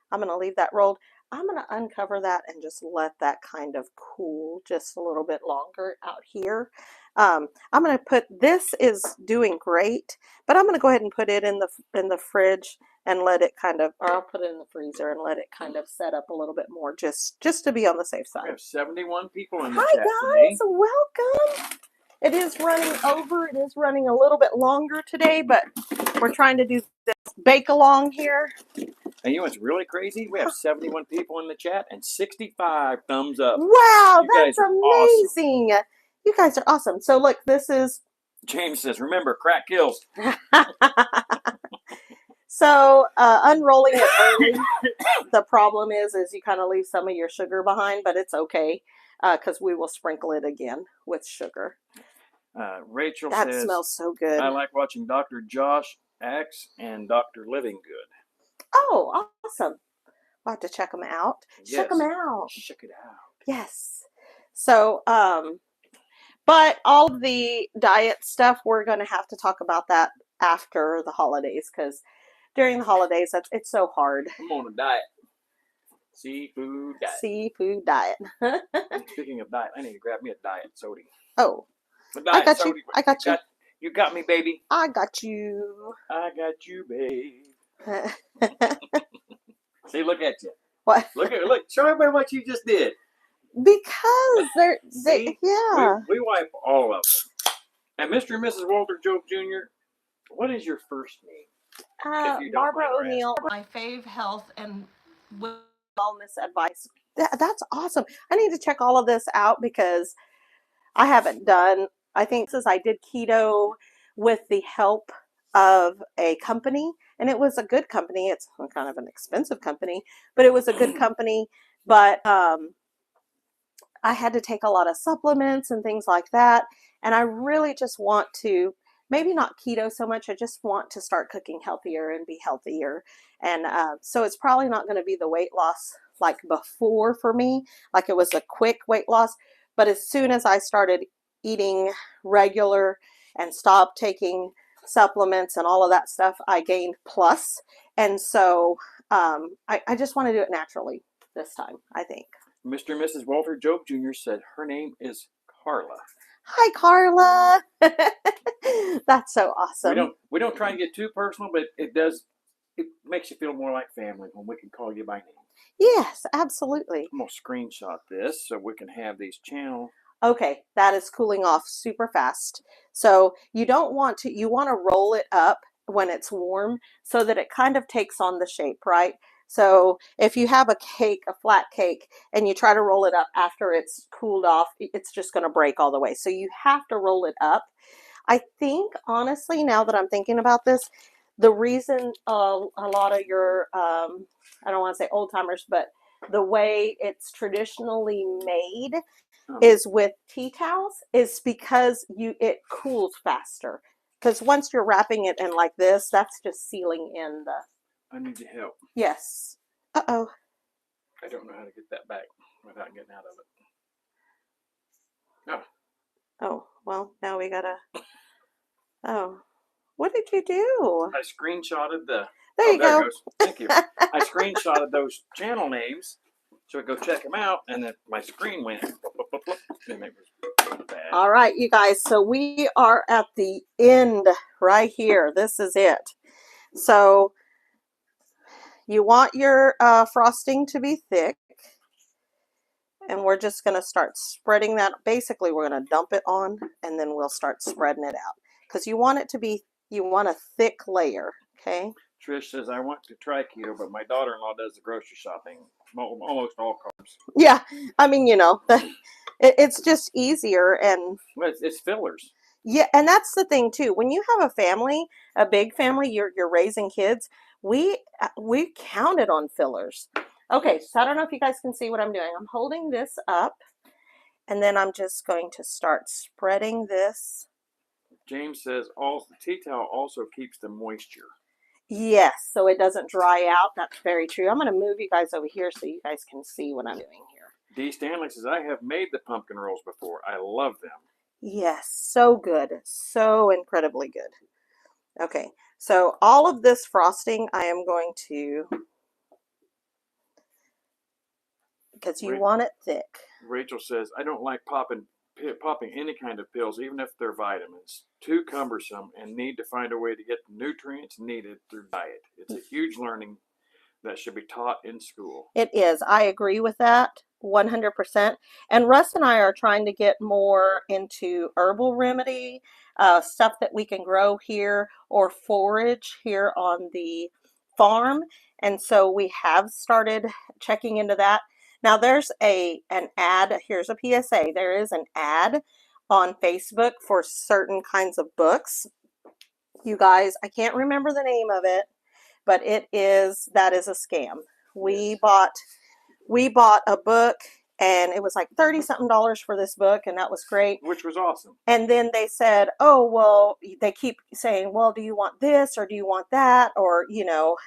A: going to leave that rolled. I'm going to uncover that and just let that kind of cool just a little bit longer out here. I'm going to put, this is doing great, but I'm going to go ahead and put it in the fridge and let it kind of, or I'll put it in the freezer and let it kind of set up a little bit more, just to be on the safe side.
B: We have 71 people in the
A: chat
B: today.
A: Hi guys, welcome. It is running over. It is running a little bit longer today, but we're trying to do this bake along here.
B: And you know what's really crazy? We have 71 people in the chat and 65 thumbs up.
A: Wow, that's amazing. Awesome. You guys are awesome. So look, this is...
B: James says, remember, crack kills.
A: So unrolling it early, the problem is you kind of leave some of your sugar behind, but it's okay because we will sprinkle it again with sugar.
B: Rachel says,
A: that smells so good.
B: I like watching Dr. Josh X and Dr. Living Good.
A: Oh, awesome. I'll have to check them out.
B: Yes.
A: Check them out.
B: Check it out.
A: Yes. So, but all of the diet stuff, we're going to have to talk about that after the holidays, because during the holidays, it's so hard.
B: I'm on a diet. Seafood diet.
A: Seafood diet.
B: Speaking of diet, I need to grab me a diet soda.
A: Oh.
B: I got
A: you. I got you.
B: You got me, baby.
A: I got you.
B: I got you, babe. See, look at you.
A: What?
B: Look, show everybody what you just did.
A: Because
B: See,
A: yeah.
B: We wipe all of them. And Mr. and Mrs. Walter Job Jr., what is your first name? If you don't
A: Barbara
B: mind our asking.
A: O'Neill, my fave health and wellness advice. That's awesome. I need to check all of this out because I haven't done, I think since I did keto with the help of a company, and it was a good company. It's kind of an expensive company, but it was a good company. But I had to take a lot of supplements and things like that. And I really just want to, maybe not keto so much, I just want to start cooking healthier and be healthier. And so it's probably not going to be the weight loss like before for me, like it was a quick weight loss. But as soon as I started eating regular and stopped taking supplements and all of that stuff, I gained plus. And so I just want to do it naturally this time, I think.
B: Mr. and Mrs. Walter Job Jr. said her name is Carla.
A: Hi, Carla. That's so awesome.
B: We don't try and get too personal, but it makes you feel more like family when we can call you by name.
A: Yes, absolutely.
B: I'm gonna screenshot this so we can have these channels.
A: Okay, that is cooling off super fast. So you don't want to, you want to roll it up when it's warm so that it kind of takes on the shape, right? So if you have a cake, a flat cake, and you try to roll it up after it's cooled off, it's just going to break all the way. So you have to roll it up. I think, honestly, now that I'm thinking about this, the reason a lot of your, I don't want to say old timers, but the way it's traditionally made is with tea towels is because it cools faster. Because once you're wrapping it in like this, that's just sealing in the.
B: I need your help.
A: Yes. Uh-oh.
B: I don't know how to get that back without getting out of it. Oh.
A: Oh, well, now we gotta. Oh. What did you do?
B: I screenshotted the.
A: There you go.
B: It goes. Thank you. I screenshotted those channel names so I go check them out, and then my screen went. And it was bad.
A: All right, you guys. So we are at the end right here. This is it. So you want your frosting to be thick. And we're just going to start spreading that. Basically, we're going to dump it on, and then we'll start spreading it out. Because you want it to be, you want a thick layer, okay?
B: Trish says, I want to try keto, but my daughter-in-law does the grocery shopping. Almost all carbs.
A: Yeah, I mean, you know, it's just easier. And
B: well, it's fillers.
A: Yeah, and that's the thing, too. When you have a family, a big family, you're raising kids, we counted on fillers. Okay, so I don't know if you guys can see what I'm doing. I'm holding this up, and then I'm just going to start spreading this.
B: James says, the tea towel also keeps the moisture.
A: Yes, so it doesn't dry out. That's very true. I'm going to move you guys over here so you guys can see what I'm doing here.
B: D. Stanley says, I have made the pumpkin rolls before. I love them.
A: Yes, so good. So incredibly good. Okay, so all of this frosting I am going to... because you want it thick.
B: Rachel says, I don't like popping any kind of pills, even if they're vitamins. Too cumbersome and need to find a way to get the nutrients needed through diet. It's a huge learning that should be taught in school. It
A: is. I agree with that 100%. And Russ and I are trying to get more into herbal remedy, stuff that we can grow here or forage here on the farm. And so we have started checking into that. Now there's an ad, here's a PSA, there is an ad on Facebook for certain kinds of books. You guys, I can't remember the name of it, but that is a scam. We bought a book, and it was like $30-something for this book, and that was great.
B: Which was awesome.
A: And then they said, oh, well, they keep saying, well, do you want this or do you want that? Or, you know,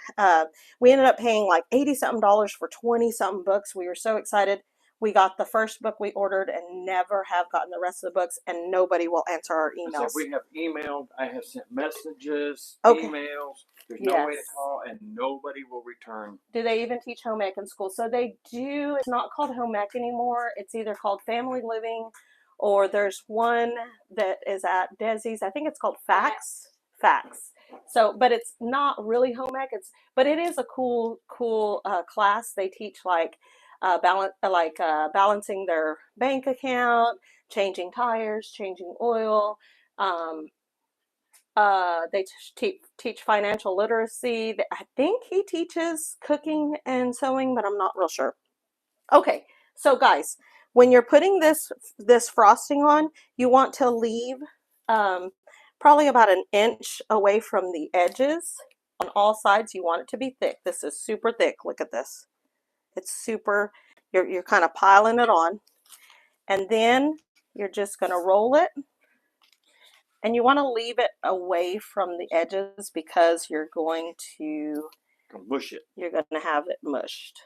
A: we ended up paying like $80-something for 20-something books. We were so excited. We got the first book we ordered and never have gotten the rest of the books, and nobody will answer our emails.
B: We have emailed, I have sent messages,
A: okay.
B: Emails. There's no way to call, and nobody will return.
A: Do they even teach home ec in school? So they do. It's not called home ec anymore. It's either called family living, or there's one that is at Desi's. I think it's called FACS. So, but it's not really home ec. But it is a cool class. They teach like balancing their bank account, changing tires, changing oil. They teach financial literacy. I think he teaches cooking and sewing, but I'm not real sure. Okay, so guys, when you're putting this frosting on, you want to leave probably about an inch away from the edges on all sides. You want it to be thick. This is super thick. Look at this. It's super, you're kind of piling it on. And then you're just going to roll it. And you want to leave it away from the edges because you're going to
B: mush it.
A: You're going to have it mushed.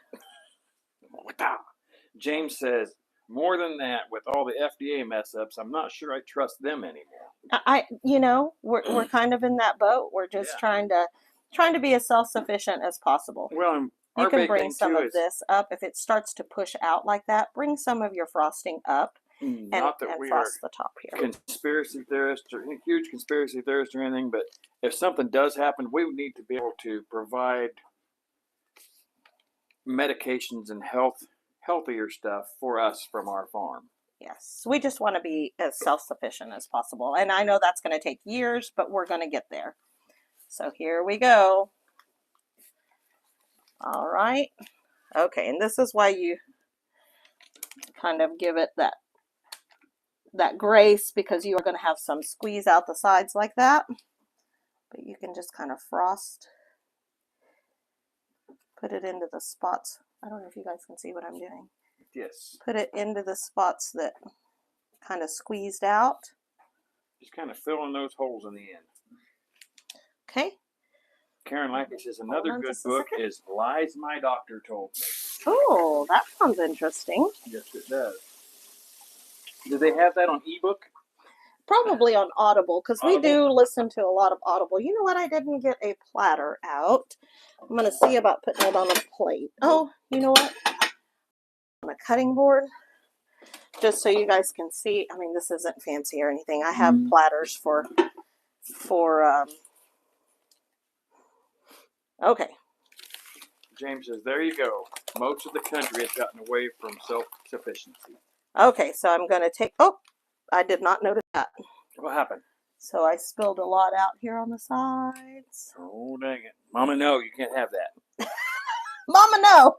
B: James says, more than that, with all the FDA mess ups, I'm not sure I trust them anymore.
A: We're kind of in that boat. We're just trying to be as self-sufficient as possible.
B: Well,
A: you can bring some of this up. If it starts to push out like that, bring some of your frosting up.
B: Not that we
A: frost
B: are
A: the top here.
B: Conspiracy theorists or huge conspiracy theorists or anything, but if something does happen, we would need to be able to provide medications and healthier stuff for us from our farm.
A: Yes, we just want to be as self-sufficient as possible. And I know that's going to take years, but we're going to get there. So here we go. All right. Okay, and this is why you kind of give it that grace, because you are going to have some squeeze out the sides like that. But you can just kind of frost. Put it into the spots. I don't know if you guys can see what I'm doing.
B: Yes.
A: Put it into the spots that kind of squeezed out.
B: Just kind of filling those holes in the end.
A: Okay.
B: Karen Lackey says another good book is Lies My Doctor Told Me.
A: Oh, that sounds interesting.
B: Yes, it does. Do they have that on ebook?
A: Probably on Audible, because we do listen to a lot of Audible. You know what? I didn't get a platter out. I'm going to see about putting it on a plate. Oh, you know what? On a cutting board, just so you guys can see. I mean, this isn't fancy or anything. I have platters for okay.
B: James says, there you go. Most of the country has gotten away from self-sufficiency.
A: Okay, so I'm going to take, I did not notice that.
B: What happened?
A: So I spilled a lot out here on the sides.
B: Oh, dang it. Mama, no, you can't have that.
A: Mama, no.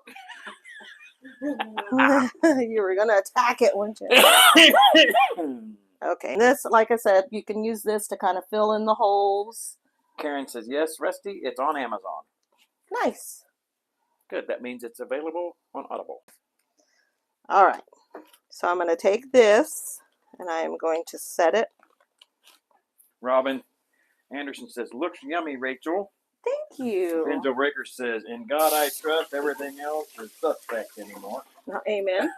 A: You were going to attack it, weren't you? Okay, this, like I said, you can use this to kind of fill in the holes.
B: Karen says, yes, Rusty, it's on Amazon.
A: Nice.
B: Good, that means it's available on Audible.
A: All right, so I'm going to take this, and I am going to set it.
B: Robin Anderson says, looks yummy, Rachel.
A: Thank you.
B: Benzo Breaker says, in God I trust, everything else is suspect anymore.
A: Amen.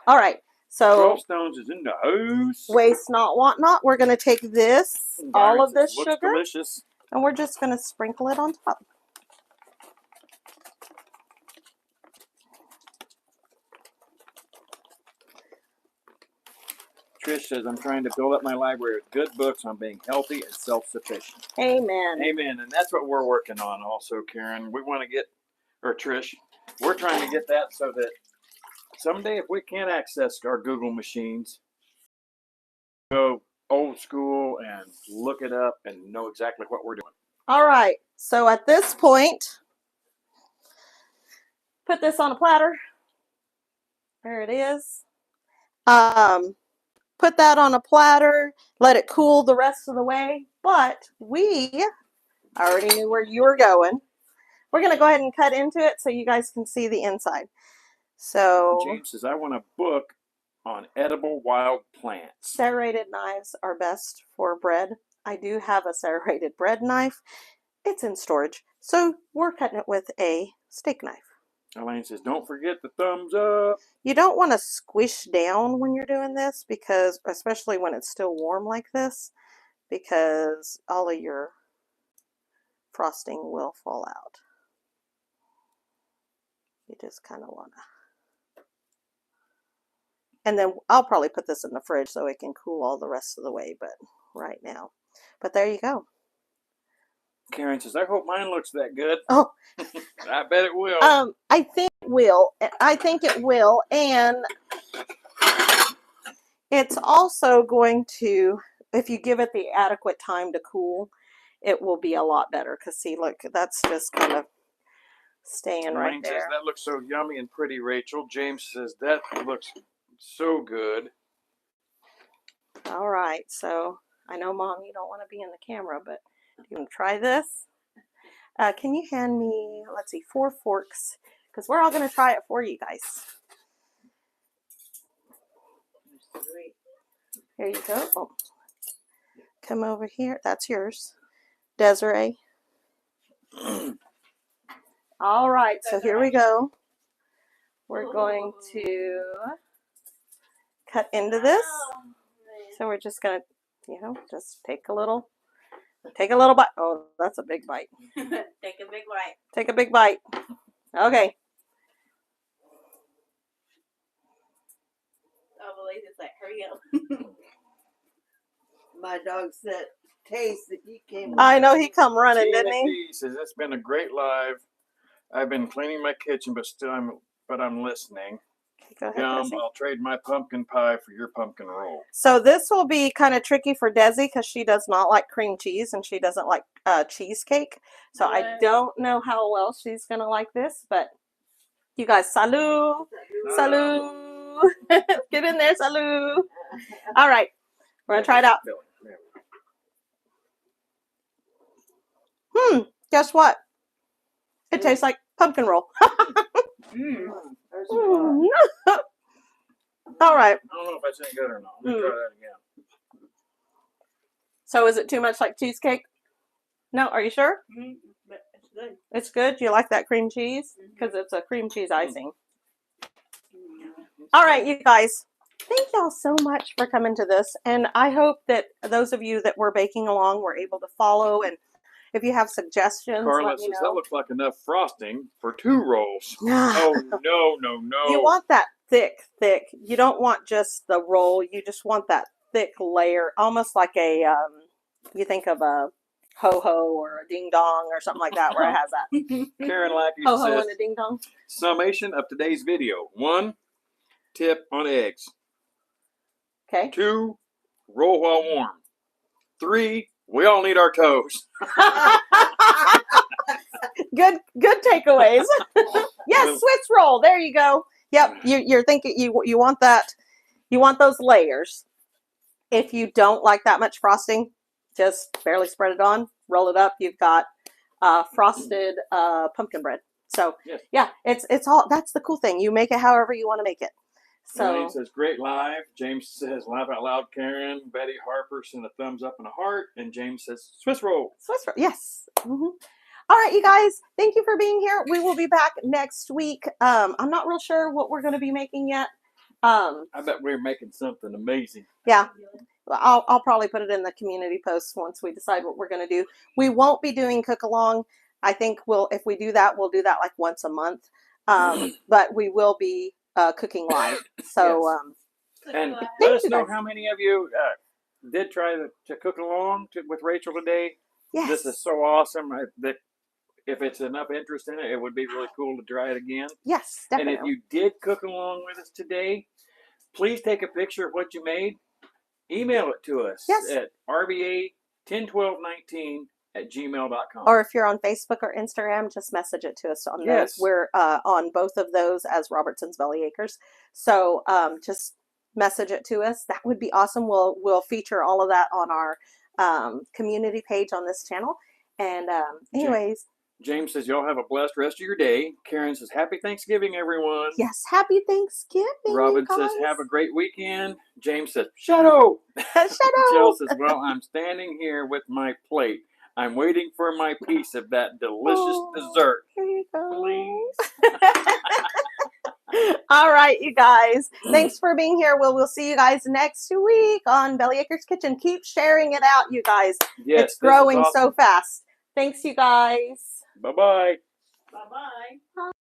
A: All right, so
B: 12 Stones is in the house.
A: Waste not, want not. We're going to take this, all of this
B: looks
A: sugar,
B: delicious.
A: and we're just going to sprinkle it on top.
B: Trish says, I'm trying to build up my library with good books on being healthy and self-sufficient.
A: Amen.
B: Amen. And that's what we're working on also, Karen. We want to get, or Trish, we're trying to get that so that someday if we can't access our Google machines, go old school and look it up and know exactly what we're doing.
A: All right. So at this point, put this on a platter. There it is. Put that on a platter, let it cool the rest of the way. But I already knew where you were going. We're going to go ahead and cut into it so you guys can see the inside. So
B: James says, I want a book on edible wild plants.
A: Serrated knives are best for bread. I do have a serrated bread knife. It's in storage. So we're cutting it with a steak knife.
B: Elaine says, don't forget the thumbs up.
A: You don't want to squish down when you're doing this, because especially when it's still warm like this, because all of your frosting will fall out. You just kind of want to. And then I'll probably put this in the fridge so it can cool all the rest of the way, but right now. But there you go.
B: Karen says, I hope mine looks that good.
A: Oh.
B: I bet it will.
A: I think it will. I think it will. And it's also going to if you give it the adequate time to cool, it will be a lot better. Because see, look, that's just kind of staying right
B: Elaine says
A: there.
B: that looks so yummy and pretty, Rachel. James says that looks so good.
A: All right, so I know, Mom, you don't want to be in the camera, but you want to try this? Can you hand me, let's see, 4 forks? Because we're all going to try it for you guys. Here you go. Oh. Come over here. That's yours, Desiree. All right, so here we go. We're going to cut into this. So we're just going to, you know, just take a little bite. Oh, that's a big bite.
D: Take a big bite.
A: Take a big bite. Okay.
D: Oh, believe it's like, hurry up.
C: My dog said, taste that he came.
A: I know he come running, didn't he?
B: He says it's been a great live. I've been cleaning my kitchen, but I'm listening.
A: Okay, go ahead,
B: Yum!
A: Desi.
B: I'll trade my pumpkin pie for your pumpkin roll.
A: So this will be kind of tricky for Desi because she does not like cream cheese and she doesn't like cheesecake. So I don't know how well she's gonna like this, but you guys, salut, salut, get in there, salut. All right, we're gonna try it out. Guess what? It tastes like pumpkin roll. All right.
B: I don't know if that's any good or not. Let me try that again.
A: So is it too much like cheesecake? No, are you sure?
D: But it's good.
A: It's good. Do you like that cream cheese? Because it's a cream cheese icing. All right, you guys. Thank y'all so much for coming to this. And I hope that those of you that were baking along were able to follow. And if you have suggestions,
B: Carla
A: let me
B: says
A: know.
B: that looks like enough frosting for 2 rolls. Oh, no.
A: You want that thick. You don't want just the roll. You just want that thick layer, almost like a, you think of a ho-ho or a ding-dong or something like that where it has that.
B: Karen Lackey
A: Ho-ho
B: says,
A: and a ding-dong.
B: summation of today's video. 1, tip on eggs.
A: Okay.
B: 2, roll while warm. 3, we all need our toes.
A: Good takeaways. Yes, Swiss roll. There you go. Yep, you're thinking you want that. You want those layers. If you don't like that much frosting, just barely spread it on, roll it up. You've got frosted pumpkin bread. So
B: Yes.
A: yeah, it's all. That's the cool thing. You make it however you want to make it.
B: Elaine
A: So
B: says, great live. James says, laugh out loud, Karen. Betty Harper sent a thumbs up and a heart. And James says, Swiss roll.
A: Swiss roll. Yes. All right, you guys. Thank you for being here. We will be back next week. I'm not real sure what we're going to be making yet.
B: I bet we're making something amazing.
A: Yeah. I'll probably put it in the community post once we decide what we're going to do. We won't be doing cook along. I think if we do that, we'll do that like once a month. But we will be cooking live. So,
B: Yes. And
A: Thank
B: let us
A: you,
B: know
A: guys.
B: how many of you did try to cook along with Rachel today.
A: yes.
B: This is so awesome that if it's enough interest in it, it would be really cool to try it again.
A: Yes, definitely.
B: And if you did cook along with us today, please take a picture of what you made. Email it to us
A: Yes.
B: at rba101219@gmail.com.
A: Or if you're on Facebook or Instagram, just message it to us on
B: Yes.
A: those. We're on both of those as Robertson's Belly Acres. So just message it to us. That would be awesome. We'll feature all of that on our community page on this channel. And anyways,
B: James says, y'all have a blessed rest of your day. Karen says, happy Thanksgiving, everyone.
A: yes, happy Thanksgiving.
B: Robin
A: you
B: says,
A: guys.
B: have a great weekend. James says, shadow.
A: Shadow.
B: Jill says, well, I'm standing here with my plate. I'm waiting for my piece of that delicious dessert.
A: Here you go.
B: Please.
A: All right, you guys. Thanks for being here. We'll see you guys next week on Belly Acres Kitchen. Keep sharing it out, you guys.
B: Yes,
A: It's growing
B: awesome.
A: so fast. Thanks, you guys.
B: Bye-bye.
D: Bye-bye.